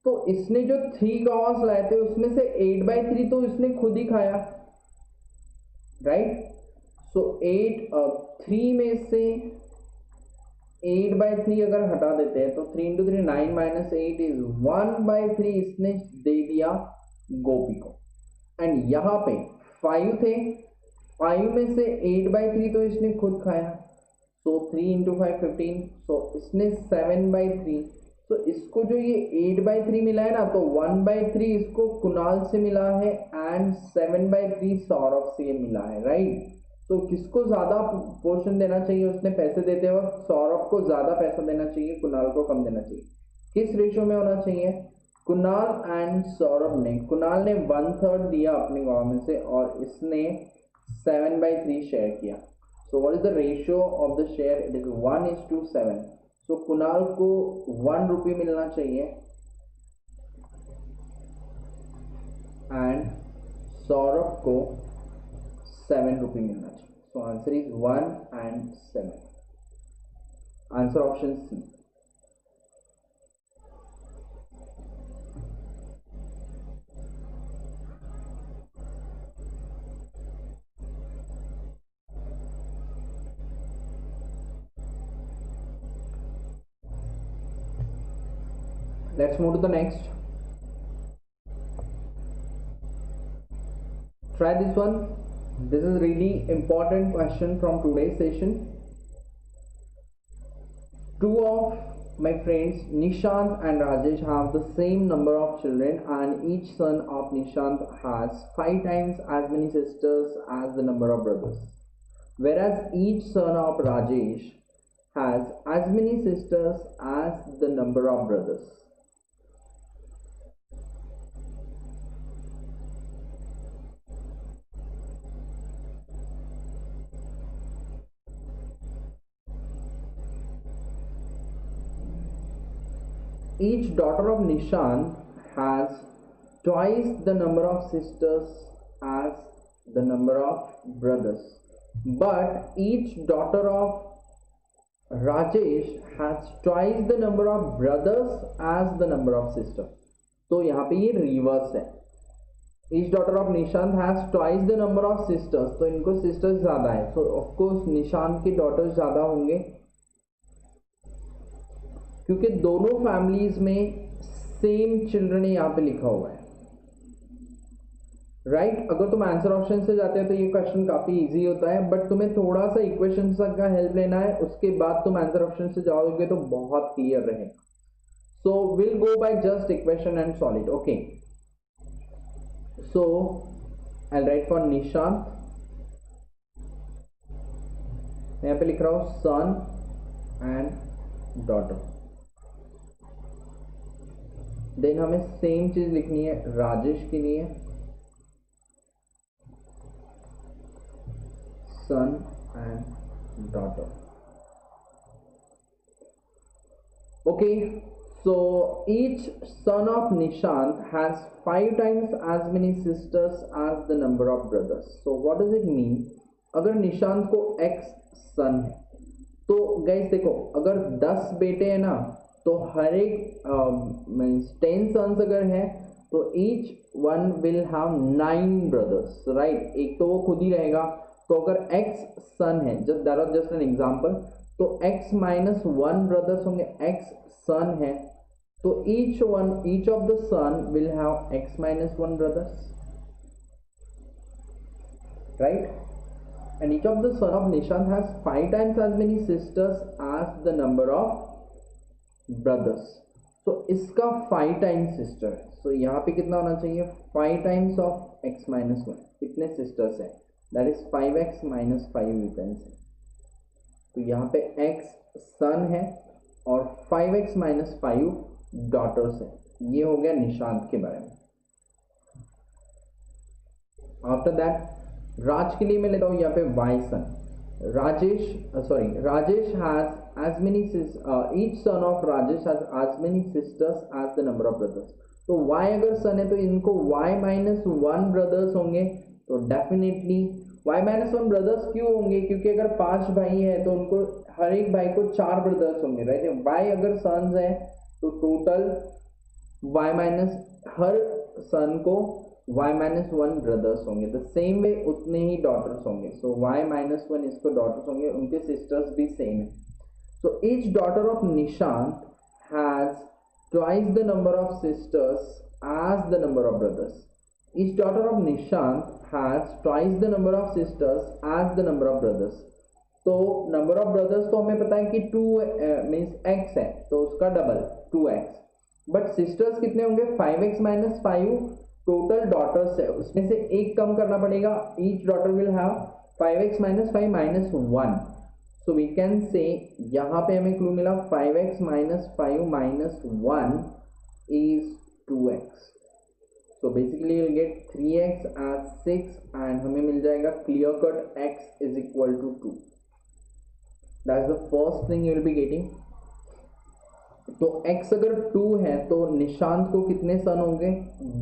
तो इसने जो 3 गॉस लाए थे उसमें से 8/3 तो इसने खुद ही खाया, राइट? सो 3 में से 8/3 अगर हटा देते हैं तो 3 × 3 9 - 8 इज 1/3 इसने दे दिया गोपी को. एंड यहां पे 5 थे, 5 में से 8/3 तो इसने खुद खाया. सो 3 × 5 15. सो इसने 7/3. तो इसको जो ये 8/3 मिला है ना, तो 1/3 इसको कुणाल से मिला है एंड 7/3 सौरभ से मिला है, राइट? तो किसको ज्यादा पोर्शन देना चाहिए उसने पैसे देते वक्त? सौरभ को ज्यादा पैसा देना चाहिए, कुणाल को कम देना चाहिए. किस रेशियो में होना चाहिए? कुणाल एंड सौरभ ने, कुणाल ने 1/3 दिया अपनी गवर्नमेंट से और इसने 7/3 शेयर किया. So what is the ratio of the share? It is 1:7. सो कुणाल को 1 रुपये मिलना चाहिए एंड सौरभ को 7 रुपये मिलना चाहिए. So answer is 1 and 7. Answer option C. Let's move to the next. Try this one. This is really important question from today's session. Two of my friends Nishant and Rajesh have the same number of children and each son of Nishant has 5 times as many sisters as the number of brothers, whereas each son of Rajesh has as many sisters as the number of brothers. Each daughter of Nishant has twice the number of sisters as the number of brothers, but each daughter of Rajesh has twice the number of brothers as the number of sisters. तो यहाँ पे ये reverse है. Each daughter of Nishant has twice the number of sisters, तो इनको sisters ज़्यादा है. So of course Nishant के daughters ज़्यादा होंगे क्योंकि दोनों फैमिलीज में सेम चिल्ड्रन यहाँ पे लिखा हुआ है, राइट? अगर तुम आंसर ऑप्शन से जाते हो तो ये क्वेश्चन काफी इजी होता है, बट तुम्हें थोड़ा सा इक्वेशन का हेल्प लेना है, उसके बाद तुम आंसर ऑप्शन से जाओगे तो बहुत क्लियर रहेगा. सो will go by just equation and solve it. Okay, so I right for Nishant, यहाँ पे लिख रहा हूं सन एंड डॉटर. देन हमें सेम चीज लिखनी है राजेश के लिए, सन and daughter. Okay, so each son of Nishant has 5 times as many sisters as the number of brothers. So what does it mean? अगर निशांत को x सन है तो गाइस देखो, अगर 10 बेटे हैं ना तो हर एक मीन्स 10 सन्स अगर है तो each one will have 9 brothers, right. एक तो वो खुद ही रहेगा, तो अगर x सन है, just that was just an example, तो x माइनस 1 ब्रदर्स होंगे, x सन है तो each of the son will have x minus 1 brothers, right. And each of the son of Nishant has 5 times as many sisters as the number of brothers. So इसका 5 times sister, so यहाँ पे कितना होना चाहिए? 5 times of x minus 1. कितने sisters हैं? That is 5x minus 5 you can say. तो यहाँ पे x son है और 5x minus 5 daughters है। ये हो गया निशांत के बारे में। After that राज के लिए मैं लेता हूँ यहाँ पे y son. Rajesh has as many each son of Rajesh has as many sisters as the number of brothers. तो y अगर सन है तो इनको y minus 1 brothers होंगे, तो डेफिनेटली y minus 1 brothers क्यों होंगे? क्योंकि अगर 5 भाई है तो उनको हर एक भाई को 4 brothers होंगे, राइट। y अगर सन्स है तो टोटल y minus हर सन को y minus 1 brothers होंगे, द सेम वे उतने ही daughters होंगे। सो y minus 1 इसको daughters होंगे, उनके sisters भी सेम है। सो each daughter of Nishant has twice the number of sisters as the number of brothers. Each daughter of Nishant has twice the number of sisters as the number of brothers. तो number of brothers तो हमें पता है कि 2 means x है तो उसका double 2x, but sisters कितने होंगे? 5x minus 5 टोटल डॉटर्स है, उसमें से एक कम करना पड़ेगा। Each daughter will have 5x minus 5 minus 1. So we can say यहाँ पे हमें क्लू मिला 5x minus 5 minus 1 is 2x. So basically you'll get 3x as 6 and हमें मिल जाएगा clear cut x is equal to 2. That's the first thing you will be getting. तो x अगर 2 है तो निशांत को कितने सन होंगे?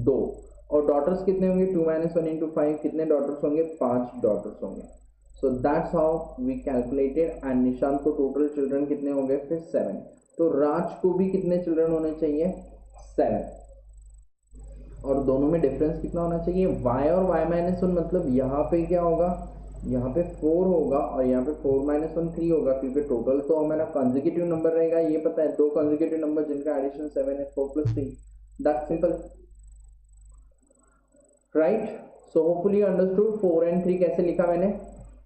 2, और डॉटर्स कितने होंगे? 2 minus 1 into 5, कितने डॉटर्स होंगे? 5 डॉटर्स होंगे। So that's how we calculated. And Nishant को टोटल चिल्ड्रन कितने हो गए? फिर 7। तो राज को भी कितने चिल्ड्रन होने चाहिए? 7। और दोनों में डिफरेंस कितना होना चाहिए? y और y minus 1, मतलब यहाँ पे क्या होगा? यहाँ पे 4 होगा और यहाँ पे 4 minus 1 3 होगा, क्योंकि टोटल तो हमारा कंसेक्यूटिव नंबर रहेगा, ये पता है। 2 कंसेक्यूटिव नंबर जिनका एडिशन 7 है, 4 plus 3, that's simple, right. So hopefully understood 4 and 3 कैसे लिखा मैंने,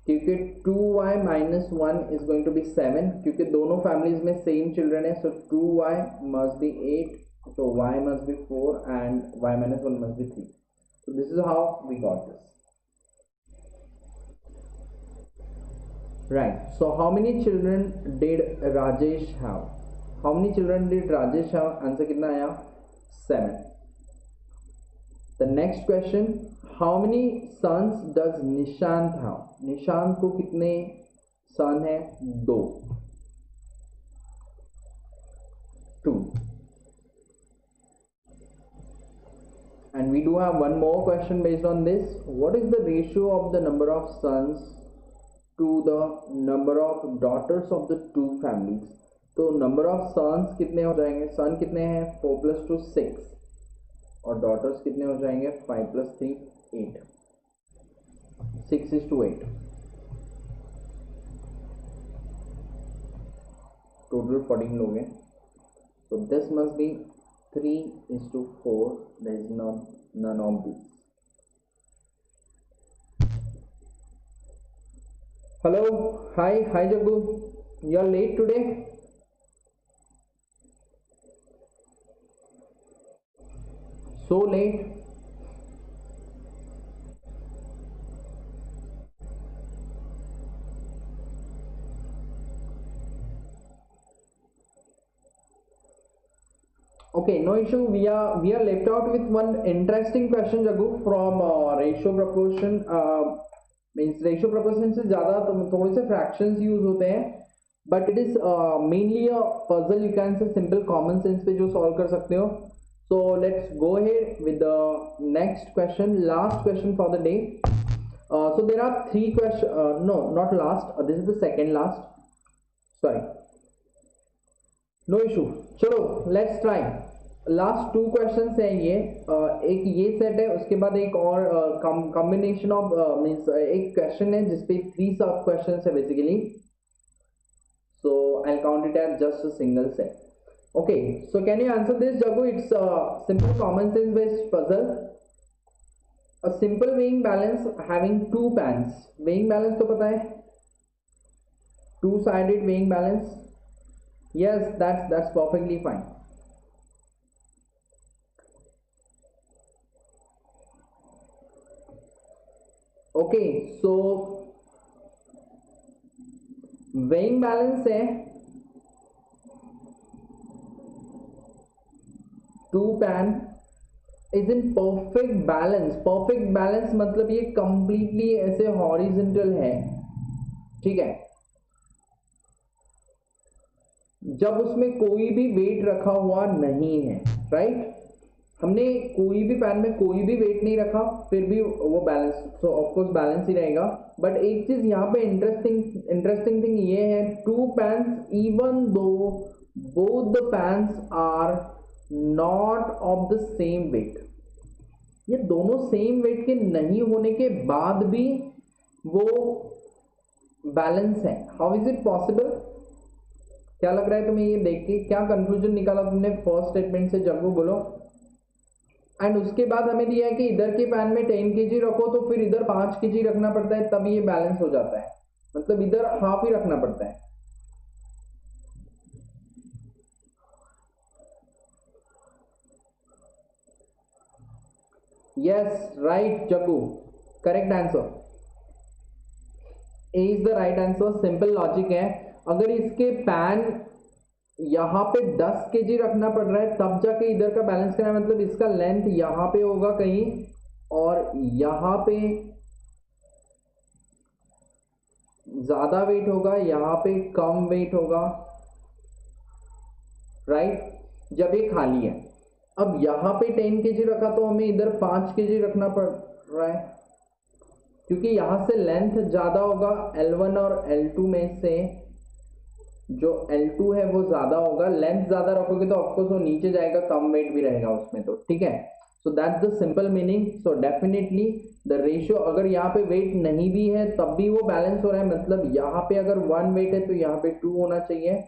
क्योंकि 2y minus 1 is going to be 7, क्योंकि दोनों फैमिलीज में सेम चिल्ड्रन है। सो 2y must be 8, so y must be 4 and y minus 1 must be 3. So this is how we got this, right? So how many children did Rajesh have? How many children did Rajesh have? Answer कितना आया? 7. The next question, how many sons does Nishant have? Nishant को कितने सन है? 2. And we do have one more question based on this. What is the ratio of the number of sons to the number of daughters of the two families? तो number of sons कितने हो जाएंगे? सन कितने हैं? 4 plus 2 6, और daughters कितने हो जाएंगे? 5 plus 3 8. 6 is to 8. Total 14 लोग हैं. So this must be 3 is to 4. There is none of these. Hello, hi Jaggu. You are late today. So late. Okay, no issue. We are left out with one interesting question, Jaggu, from ratio proportion. Means ratio proportion से ज्यादा तो थोड़े से fractions use होते हैं, but it is mainly a puzzle, you can say simple common sense पे जो solve कर सकते हो. So let's go ahead with the next question, last question for the day. So there are three questions, no, not last, this is the second last, sorry, no issue. चलो let's try. Last 2 questions हैं ये, एक ये set है, उसके बाद एक और कॉम्बिनेशन ऑफ मींस एक क्वेश्चन है जिसपे 3 सब क्वेश्चंस है basically. So I'll count it as just a single set. Okay, so can you answer this, Jagu? It's a simple common sense based puzzle. A simple weighing balance having 2 pans. Weighing balance तो पता है, 2-sided weighing balance. Yes, that's perfectly fine. Okay, so weighing balance है 2 pan is in perfect balance. perfect balance मतलब ये completely ऐसे horizontal है, ठीक है. जब उसमें कोई भी वेट रखा हुआ नहीं है, राइट, हमने कोई भी पैन में कोई भी वेट नहीं रखा, फिर भी वो balance, so of course balance ही रहेगा. बट एक चीज यहाँ पे इंटरेस्टिंग थिंग ये है, 2 pans even though both the pans are not of the same weight, ये दोनों सेम वेट के नहीं होने के बाद भी वो बैलेंस है. How is it possible? क्या लग रहा है तुम्हें ये देख के? क्या कंक्लूजन निकाला तुमने फर्स्ट स्टेटमेंट से, जग्गू बोलो. एंड उसके बाद हमें दिया है कि इधर के पैन में 10 kg रखो तो फिर इधर 5 kg रखना पड़ता है, तब ये बैलेंस हो जाता है, मतलब इधर हाफ ही रखना पड़ता है. Yes right Jaggu, correct answer, A is the right answer. Simple logic है, अगर इसके पैन यहाँ पे 10 kg रखना पड़ रहा है तब जाके इधर का बैलेंस करना है, मतलब इसका लेंथ यहाँ पे होगा कहीं और यहाँ पे ज्यादा वेट होगा, यहाँ पे कम वेट होगा, राइट, जब ये खाली है. अब यहाँ पे 10 kg रखा तो हमें इधर 5 kg रखना पड़ रहा है, क्योंकि यहां से लेंथ ज्यादा होगा, L1 और L2 में से जो L2 है वो ज्यादा होगा. लेंथ ज्यादा रखोगे तो ऑफकोर्स वो नीचे जाएगा, कम वेट भी रहेगा उसमें, तो ठीक है. So that's the simple meaning. So definitely the ratio, अगर यहाँ पे वेट नहीं भी है तब भी वो बैलेंस हो रहा है, मतलब यहाँ पे अगर 1 वेट है तो यहाँ पे 2 होना चाहिए.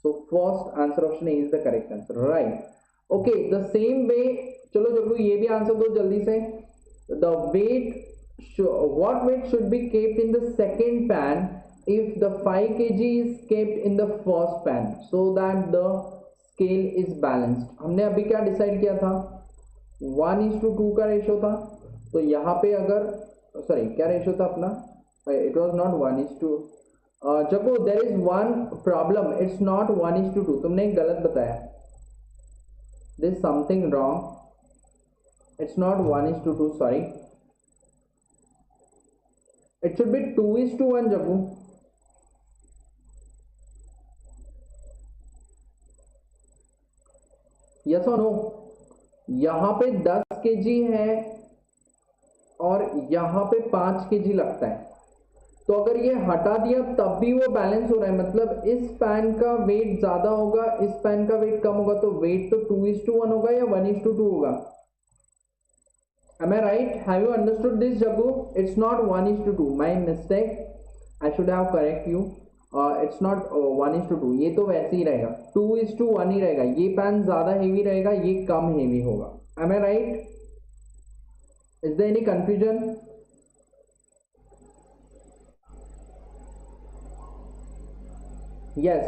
So first answer option is the correct answer, right. Okay, the same way, चलो जब ये भी आंसर दो जल्दी से. The weight, what weight should be kept in the second pan if the 5 kg is kept in the first pan so that the scale is balanced? हमने अभी क्या डिसाइड किया था, 1:2 का रेशियो था, तो यहाँ पे अगर, सॉरी क्या रेशियो था अपना, इट वाज नॉट 1:2. जब there is one problem, it's not 1:2, तुमने गलत बताया, this something wrong, it's not 1:2, sorry, it should be 2:1, Jaggu. Yes और नो? यहां पे 10 kg है और यहां पे 5 kg लगता है, तो अगर ये हटा दिया तब भी वो बैलेंस हो रहा है, मतलब इस पैन का वेट ज्यादा होगा, इस पैन का वेट कम होगा, तो वेट तो 2:1 होगा या 1:2 होगा. Am I right? Have you understood this, Jagu? It's not 1:2. My mistake. I should have correct you. It's not 1:2. ये तो वैसे ही रहेगा, 2:1 ही रहेगा. ये पैन ज्यादा हेवी रहेगा, ये कम हेवी होगा. Am I right? Is there any confusion? Yes.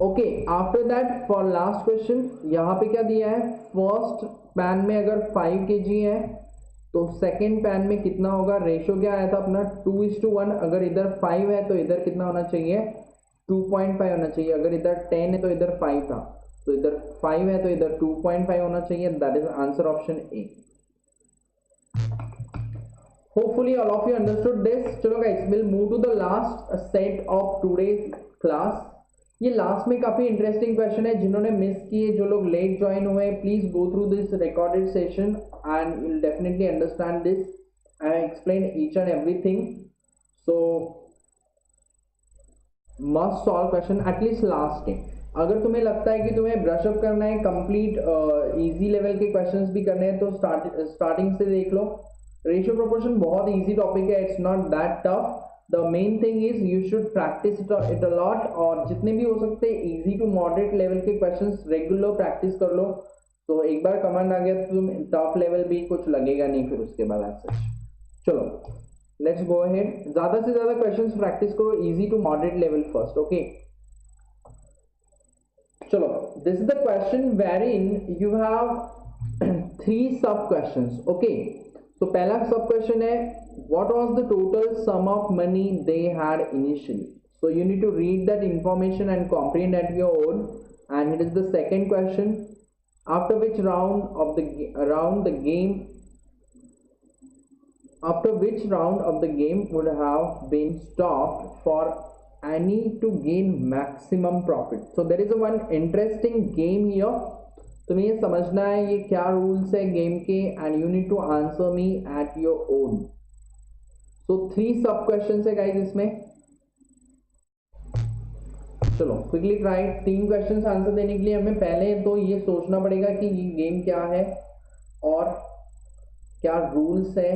Okay. After that, for last question, यहाँ पे क्या दिया है? First पैन में अगर 5 kg है तो सेकेंड पैन में कितना होगा? रेशियो क्या आया था अपना? 2:1. अगर इधर 5 है तो इधर कितना होना चाहिए? 2.5 होना चाहिए. अगर इधर 10 है तो इधर 5 था, तो इधर 5 है तो इधर 2.5 होना चाहिए. That is answer option A. Hopefully all of you understood this. चलो guys, we'll move to the last set of today's class. ये लास्ट में काफी इंटरेस्टिंग क्वेश्चन है. जिन्होंने मिस किए, जो लोग लेट ज्वाइन हुए, please go through this recorded session and you will definitely understand this. I explain each and everything. So must solve question at least last के. अगर तुम्हें लगता है कि तुम्हें ब्रश अप करना है, कंप्लीट इजी लेवल के क्वेश्चंस भी करने हैं, तो स्टार्टिंग से देख लो. रेशियो प्रोपोर्शन बहुत इजी टॉपिक है, it's not that tough. The main thing is you should practice it a lot. और जितने भी हो सकते हैं इजी टू मॉडरेट लेवल के क्वेश्चंस रेगुलर प्रैक्टिस कर लो. तो एक बार कमांड आ गया तो तुम टफ लेवल भी कुछ लगेगा नहीं फिर उसके बाद ऐसे. चलो लेट्स गो अहेड. ज्यादा से ज्यादा क्वेश्चंस प्रैक्टिस करो easy to moderate level first. Okay चलो, this is the question where in you have 3 sub questions. Okay, तो पहला सब क्वेश्चन है, what was the total sum of money they had initially? So you need to read that information and comprehend at your own. And it is the second question, after which round of the game would have been stopped for any to gain maximum profit. So there is a one interesting game here. तुम्हें ये समझना है ये क्या rules है game के, and you need to answer me at your own. So 3 sub questions है guys इसमें. चलो क्विकली ट्राई. 3 क्वेश्चंस आंसर देने के लिए हमें पहले तो ये सोचना पड़ेगा कि ये गेम क्या है और क्या रूल्स है.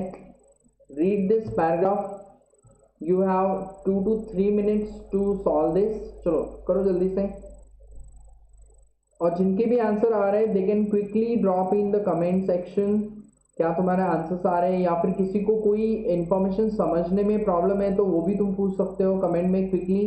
Read this paragraph. You have 2 to 3 minutes to solve this. चलो करो जल्दी से. और जिनके भी आंसर आ रहे हैं they can quickly drop in the comment section. क्या तुम्हारे आंसर्स आ रहे हैं, या फिर किसी को कोई इंफॉर्मेशन समझने में प्रॉब्लम है तो वो भी तुम पूछ सकते हो कमेंट में quickly.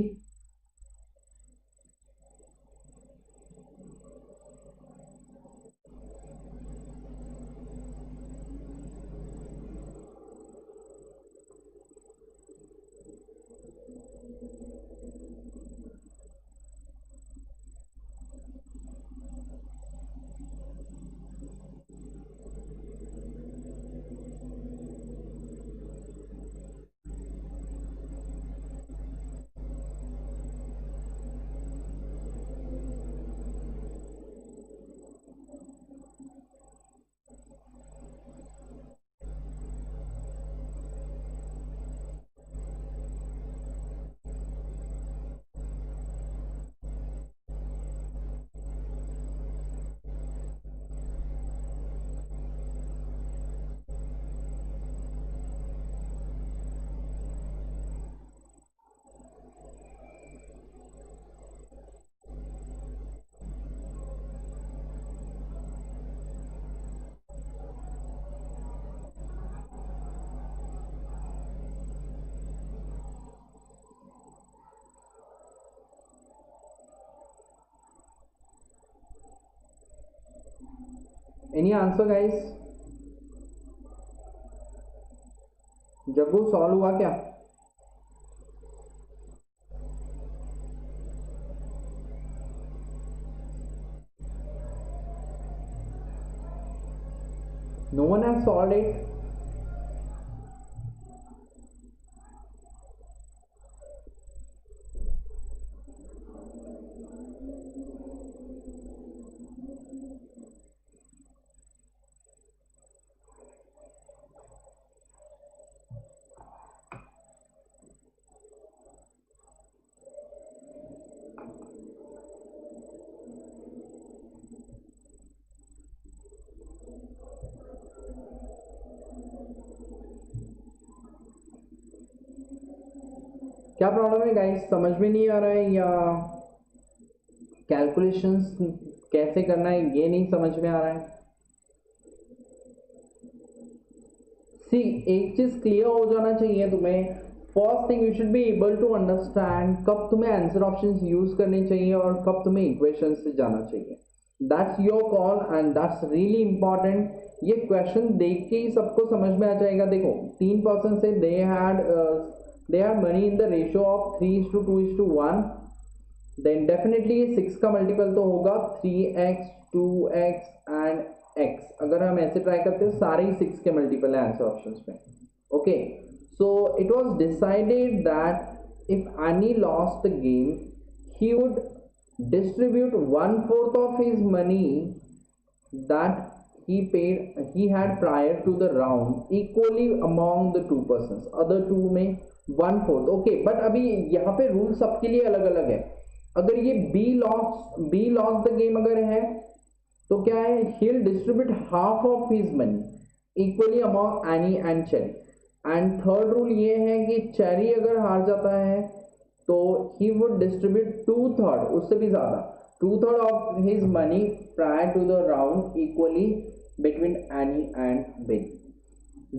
Any answer guys? Jaggu solve हुआ क्या? No one has solved it. क्या प्रॉब्लम है गाइस? समझ में नहीं आ रहा है या कैलकुलेशंस कैसे करना है ये नहीं समझ में आ रहा है? सी, एक चीज क्लियर हो जाना चाहिए तुम्हें. First thing, you should be able to understand कब तुम्हें आंसर ऑप्शंस यूज करने चाहिए और कब तुम्हें इक्वेशन से जाना चाहिए. That's your call and that's really important. ये क्वेश्चन देख के ही सबको समझ में आ जाएगा. देखो 3% से they had money in the ratio of 3:2:1. then definitely 6 का मल्टीपल तो होगा 3x 2x and x. अगर हम ऐसे ट्राई करते हैं सारे ही 6 के मल्टीपल है आंसर ऑप्शंस में. Okay, so it was decided that if Annie lost the game, he would distribute 1/4 of his money that he had prior to the round equally among the two persons, other two में 1/4. Okay, but अभी यहाँ पे rule सबके लिए अलग अलग है. अगर ये बी लॉस द गेम अगर है तो क्या है, he'll distribute half of his money equally among Annie and Cherry. And third rule ये है कि चेरी अगर हार जाता है तो ही वुड डिस्ट्रीब्यूट 2/3, उससे भी ज्यादा, 2/3 of his money prior to the round equally between Annie and Berry.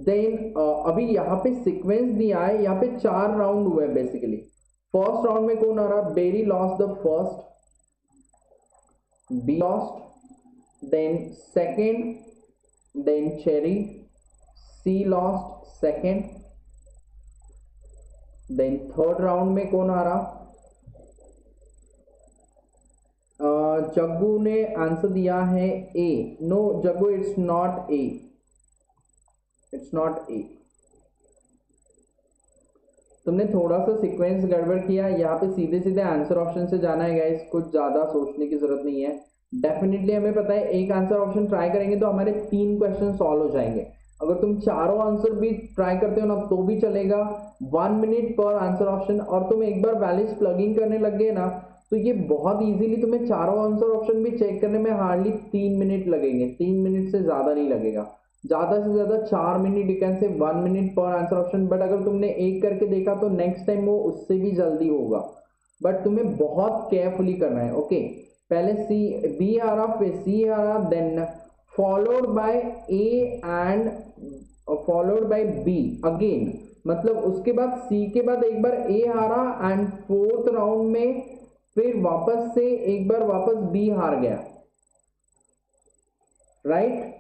Then अभी यहाँ पे सीक्वेंस दिया है, यहाँ पे 4 राउंड हुए बेसिकली. फर्स्ट राउंड में कौन आ रहा, Berry lost the first, B lost, then second, then Cherry, C lost second, then third round में कौन आ रहा, जग्गू ने आंसर दिया है A. No Jaggu, it's not A, it's not A. तुमने थोड़ा सा सीक्वेंस गड़बड़ किया. यहाँ पे सीधे सीधे आंसर ऑप्शन से जाना है गाइस, कुछ ज्यादा सोचने की जरूरत नहीं है. डेफिनेटली हमें पता है एक आंसर ऑप्शन ट्राई करेंगे तो हमारे 3 क्वेश्चन सॉल्व हो जाएंगे. अगर तुम चारों आंसर भी ट्राई करते हो ना तो भी चलेगा, 1 मिनट पर आंसर ऑप्शन. और तुम एक बार वैलिड प्लगिंग करने लग गए ना तो ये बहुत इजीली तुम्हें चारों आंसर ऑप्शन भी चेक करने में हार्डली 3 मिनट लगेंगे. 3 मिनट से ज्यादा नहीं लगेगा, ज्यादा से ज्यादा 4 minute, you can say 1 minute पर आंसर ऑप्शन. बट अगर तुमने एक करके देखा तो नेक्स्ट टाइम वो उससे भी जल्दी होगा. बट तुम्हें बहुत केयरफुली करना है. ओके, पहले सी बी आ रहा, फिर सी आ रहा, then followed by A and followed by B again. मतलब उसके बाद सी के बाद एक बार ए हारा एंड फोर्थ राउंड में फिर वापस से एक बार वापस बी हार गया. Right,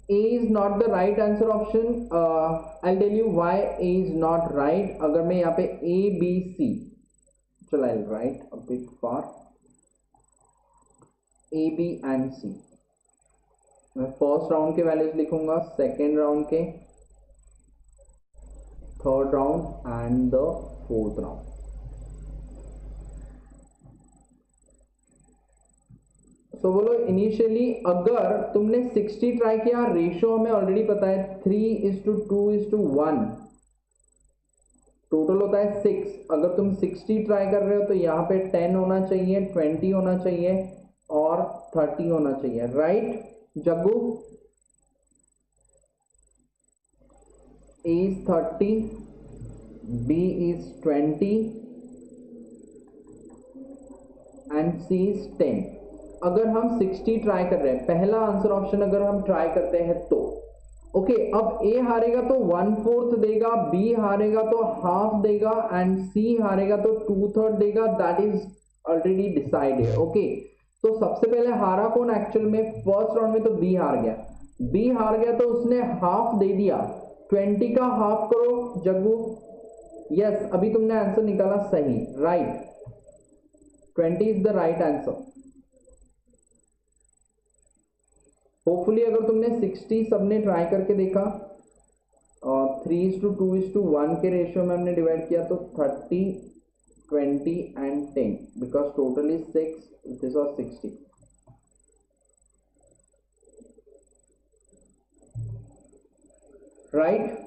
A is not the right answer option. I'll tell you why A is not right. अगर मैं यहाँ पे A, B, C, चलो I'll write a bit far. A, B and C. मैं फर्स्ट राउंड के values लिखूंगा, second round के, third round and the fourth round. तो बोलो इनिशियली अगर तुमने 60 ट्राई किया, रेशियो हमें ऑलरेडी पता है 3:2:1, टोटल होता है 6. अगर तुम 60 ट्राई कर रहे हो तो यहाँ पे 10 होना चाहिए, 20 होना चाहिए और 30 होना चाहिए. Right Jaggu, A is 30, B is 20 and C is 10. अगर हम 60 ट्राई कर रहे हैं, पहला आंसर ऑप्शन अगर हम ट्राई करते हैं तो ओके. अब ए हारेगा तो 1/4 देगा, बी हारेगा तो हाफ देगा एंड सी हारेगा तो 2/3 देगा. That is already decided. Okay, तो सबसे पहले हारा कौन एक्चुअल में, फर्स्ट राउंड में तो बी हार गया. बी हार गया तो उसने हाफ दे दिया. 20 का हाफ करो जग्गू. यस, अभी तुमने आंसर निकाला सही. Right, 20 is the right answer. Hopefully अगर तुमने 60 सबने ट्राई करके देखा, 3:2:1 के रेशियो में हमने डिवाइड किया तो 30, 20 and 10 because total is 6, this was 60. Right,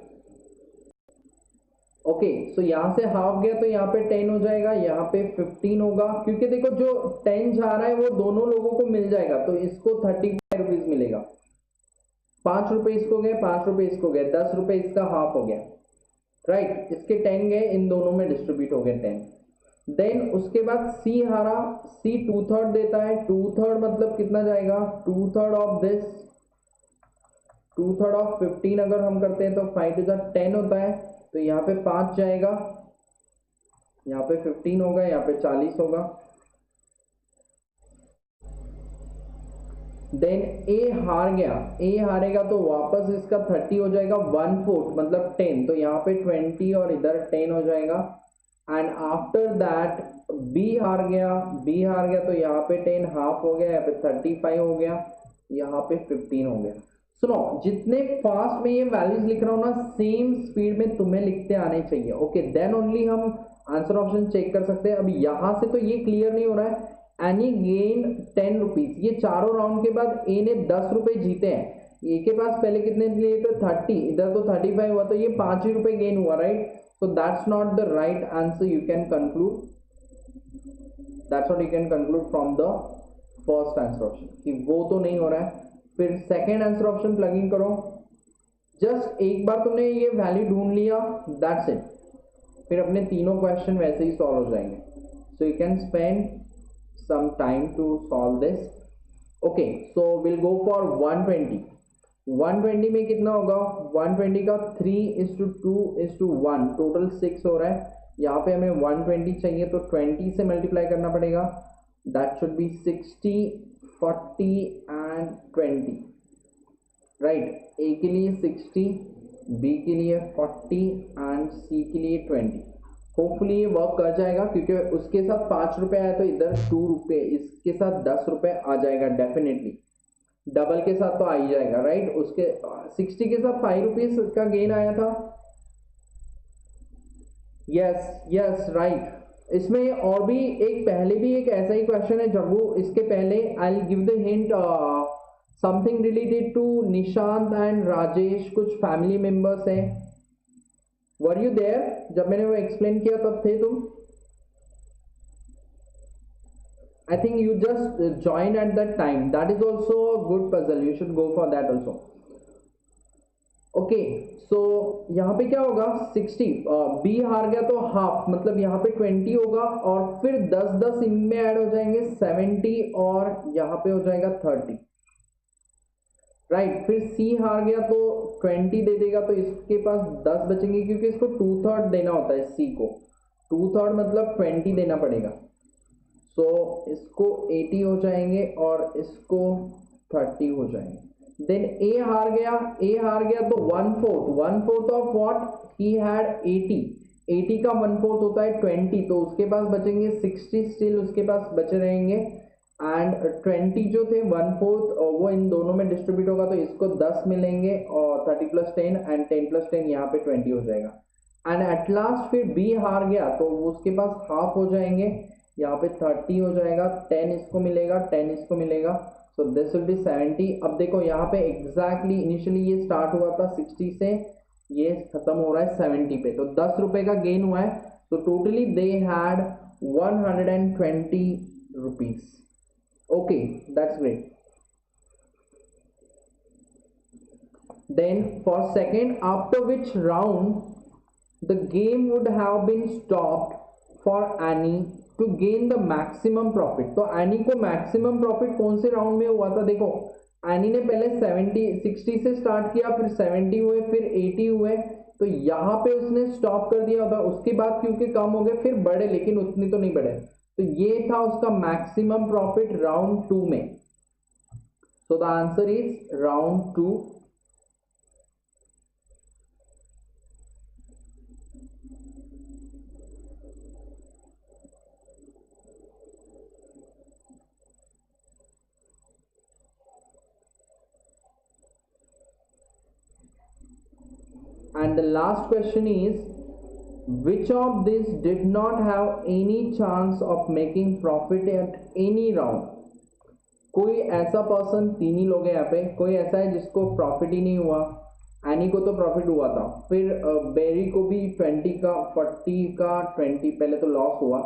okay. So यहां से हाफ गया तो यहाँ पे 10 हो जाएगा, यहाँ पे 15 होगा, क्योंकि देखो जो 10 जा रहा है वो दोनों लोगों को मिल जाएगा तो इसको 35 रुपीज मिलेगा. 5 रुपए इसको गए, 5 रुपए इसको गए, 10 रुपए इसका हाफ हो गया. राइट, इसके 10 गए, इन दोनों में डिस्ट्रीब्यूट हो गए 10. देन उसके बाद सी हारा, सी 2/3 देता है. 2/3 मतलब कितना जाएगा, 2/3 ऑफ दिस, 2/3 ऑफ 15 अगर हम करते हैं तो 5 to the 10 होता है. तो यहाँ पे 5 जाएगा, यहाँ पे 15 होगा, यहाँ पे 40 होगा. देन ए हार गया, ए हारेगा तो वापस इसका 30 हो जाएगा, 1/4 मतलब 10, तो यहाँ पे 20 और इधर 10 हो जाएगा. एंड आफ्टर दैट बी हार गया, बी हार गया तो यहाँ पे 10 हाफ हो गया, यहाँ पे 35 हो गया, यहाँ पे 15 हो गया. सुनो, जितने फास्ट में ये वैल्यूज लिख रहा हूं ना, सेम स्पीड में तुम्हें लिखते आने चाहिए। ओके, देन ओनली हम आंसर ऑप्शन चेक कर सकते हैं। अभी यहां से तो ये क्लियर नहीं हो रहा है। एनी गेन 10 रुपीज, ये चारों राउंड के बाद ए ने 10 रुपए जीते हैं। ए के पास पहले कितने लिए थे? 30, इधर तो 35 हुआ, तो ये 5 ही रुपए गेन हुआ, right? So that's not the right answer, you can conclude, that's what you can conclude from the first answer option कि वो तो नहीं हो रहा है। फिर second answer option plug in करो। जस्ट एक बार तुमने ये वैल्यू ढूंढ लिया, दैट्स इट। फिर अपने तीनों क्वेश्चन वैसे ही सॉल्व हो जाएंगे। So you can spend some time to solve this. Okay, so will go for 120। 120 में कितना होगा? 120 का 3:2:1, टोटल 6 हो रहा है। यहाँ पे हमें 120 चाहिए, तो 20 से मल्टीप्लाई करना पड़ेगा। That should be 60, 40 and 20, right? A के लिए 60, बी के लिए 40 एंड सी के लिए 20। होपफुली ये वर्क कर जाएगा, क्योंकि उसके साथ 5 रुपए आया तो इधर 2 रुपए, इसके साथ 10 रुपए आ जाएगा डेफिनेटली। डबल के साथ तो आ ही जाएगा, राइट? उसके 60 के साथ 5 रुपीज का गेन आया था। Yes yes, right. इसमें और भी एक, पहले भी एक ऐसा ही क्वेश्चन है जग्गू, इसके पहले I will give the hint, something related to Nishant and Rajesh, कुछ फैमिली मेंबर्स हैं। वर यू देयर जब मैंने वो एक्सप्लेन किया, तब थे तुम? I think you just joined at that time. That is also a good puzzle. You should go for that also. Okay, so यहाँ पे क्या होगा? 60, B हार गया तो हाफ, मतलब यहाँ पे 20 होगा, और फिर 10 इनमें ऐड हो जाएंगे 70, और यहाँ पे हो जाएगा 30, राइट? फिर C हार गया तो 20 दे देगा, तो इसके पास 10 बचेंगे, क्योंकि इसको 2/3 देना होता है। C को 2/3 मतलब 20 देना पड़ेगा। सो इसको 80 हो जाएंगे और इसको 30 हो जाएंगे। देन ए हार गया, तो 1/4 ऑफ व्हाट ही हैड? 80 का 1/4 होता है 20, तो उसके पास बचेंगे 60, स्टिल उसके पास बचे रहेंगे। एंड 20 जो थे 1/4, वो इन दोनों में डिस्ट्रीब्यूट होगा, तो इसको 10 मिलेंगे, और 30 + 10 एंड 10 + 10 यहाँ पे 20 हो जाएगा। एंड एट लास्ट फिर बी हार गया, तो उसके पास हाफ हो जाएंगे, यहाँ पे 30 हो जाएगा, 10 इसको मिलेगा, 10 इसको मिलेगा, सो दिस विल बी 70। अब देखो यहाँ पे एग्जैक्टली इनिशियली ये स्टार्ट हुआ था 60 से, ये खत्म हो रहा है 70 पे, तो 10 रुपए का गेन हुआ है। तो totally they had 120 rupees. Okay, that's great. Then for second, after which round the game would have been stopped for Annie to gain the maximum profit. तो एनी को मैक्सिमम प्रॉफिट कौन से राउंड में हुआ था? देखो, एनी ने पहले 60 से स्टार्ट किया, फिर 70 हुए, फिर 80 हुए, तो यहाँ पे उसने स्टॉप कर दिया था। उसके बाद क्योंकि कम हो गए, फिर बढ़े, लेकिन उतनी तो नहीं बढ़े, तो ये था उसका मैक्सिमम प्रॉफिट राउंड 2 में। So the answer is round 2। And the last question is, which of these did not have any chance of making profit at any round? कोई ऐसा पर्सन, 3 ही लोग हैं यहाँ पे, कोई ऐसा है जिसको प्रॉफिट ही नहीं हुआ? एनी को तो प्रॉफिट हुआ था, फिर बेरी को भी 20 का 40 का 20, पहले तो लॉस हुआ,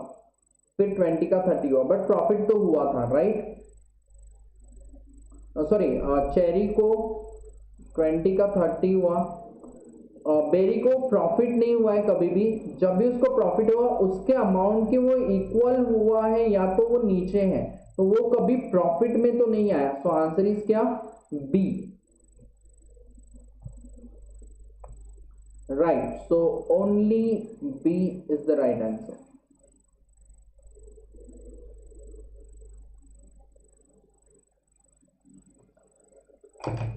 फिर 20 का 30 हुआ, बट प्रॉफिट तो हुआ था, राइट? सॉरी, चेरी को 20 का 30 हुआ, बेरी को प्रॉफिट नहीं हुआ है कभी भी। जब भी उसको प्रॉफिट हुआ, उसके अमाउंट के वो इक्वल हुआ है या तो वो नीचे है, तो वो कभी प्रॉफिट में तो नहीं आया। सो आंसर इज क्या? B, right? So only B is the right answer.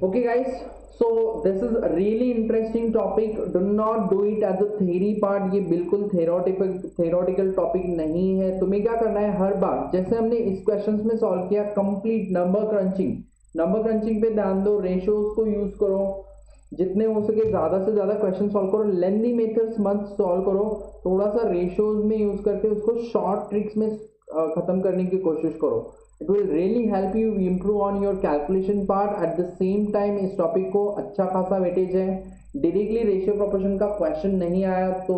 Okay guys, so this is a really interesting topic. Do not do it as a theory part. ये बिल्कुल theoretical topic नहीं है। तुम्हें क्या करना है, हर बार जैसे हमने इस क्वेश्चंस में सॉल्व किया, complete number crutching, number crutching पे ध्यान दो, रेशियोज को यूज करो, जितने हो सके ज़्यादा से ज़्यादा क्वेश्चन सॉल्व करो, लेंथी मेथड्स मत सॉल्व करो, थोड़ा सा रेशियोज में यूज करके उसको शॉर्ट ट्रिक्स में खत्म करने की कोशिश करो. It will really help you improve on your calculation part. Eight the same time इस टॉपिक को अच्छा खासा वेटेज है. डायरेक्टली रेशियो प्रोपोर्शन का क्वेश्चन नहीं आया तो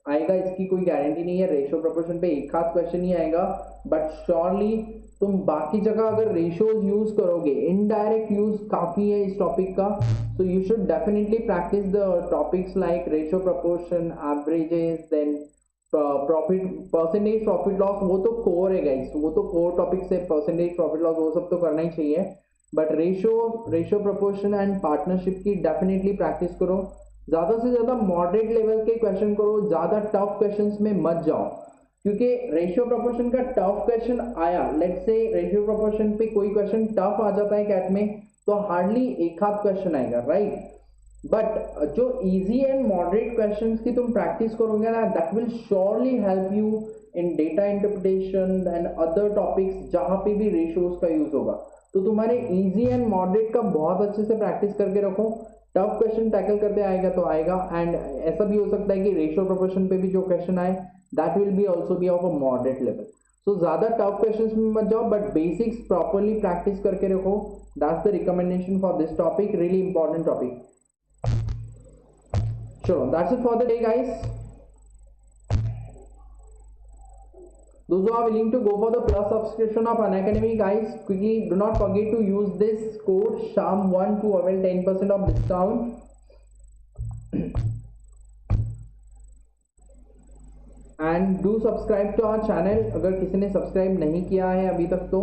आएगा, इसकी कोई गारंटी नहीं है. रेशियो प्रोपोर्शन पे एक खास क्वेश्चन ही आएगा, बट श्योरली तुम बाकी जगह अगर रेशियोज यूज करोगे, इनडायरेक्ट यूज काफी है इस टॉपिक का. So you should definitely practice the topics like ratio proportion, averages, then profit, percentage profit loss. वो तो कोर है गाइस, वो तो कोर टॉपिक्स है. परसेंटेज प्रॉफिट लॉस वो सब तो करना ही चाहिए, but ratio proportion and partnership की डेफिनेटली प्रैक्टिस करो. ज्यादा से ज्यादा मॉडरेट लेवल के क्वेश्चन करो, ज्यादा टफ क्वेश्चंस में मत जाओ, क्योंकि रेशियो प्रोपोर्शन का टफ क्वेश्चन आया, लेट्स से रेशियो प्रोपोर्शन पे कोई क्वेश्चन टफ आ जाता है कैट में, तो हार्डली एक आध क्वेश्चन आएगा, राइट. बट जो इजी एंड मॉडरेट क्वेश्चंस की तुम प्रैक्टिस करोगे ना, that will surely help you in data interpretation and other topics जहां पे भी रेशियोज का यूज होगा. तो तुम्हारे इजी एंड मॉडरेट का बहुत अच्छे से प्रैक्टिस करके रखो. टफ क्वेश्चन टैकल करते आएगा तो आएगा, एंड ऐसा भी हो सकता है कि रेशियो प्रोपोर्शन पे भी जो क्वेश्चन आए that will be also be of a moderate level. So ज़्यादा tough questions में मत जाओ, but basics properly practice करके रखो. That's the recommendation for this topic, really important topic. Sure, that's it for the day guys. Those who are willing to go for the plus subscription of Unacademy guys, quickly do not forget to use this code SHAM1 to avail 10% of discount. And do subscribe to our channel अगर किसी ने subscribe नहीं किया है अभी तक तो,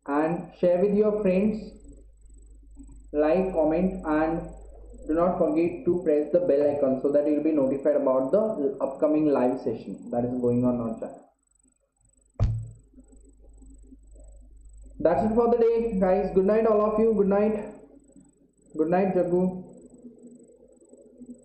and share with your friends, like, comment, and do not forget to press the bell icon so that you will be notified about the upcoming live session that is going on our channel. That's it for the day guys. Good night all of you. Good night. Good night Jaggu.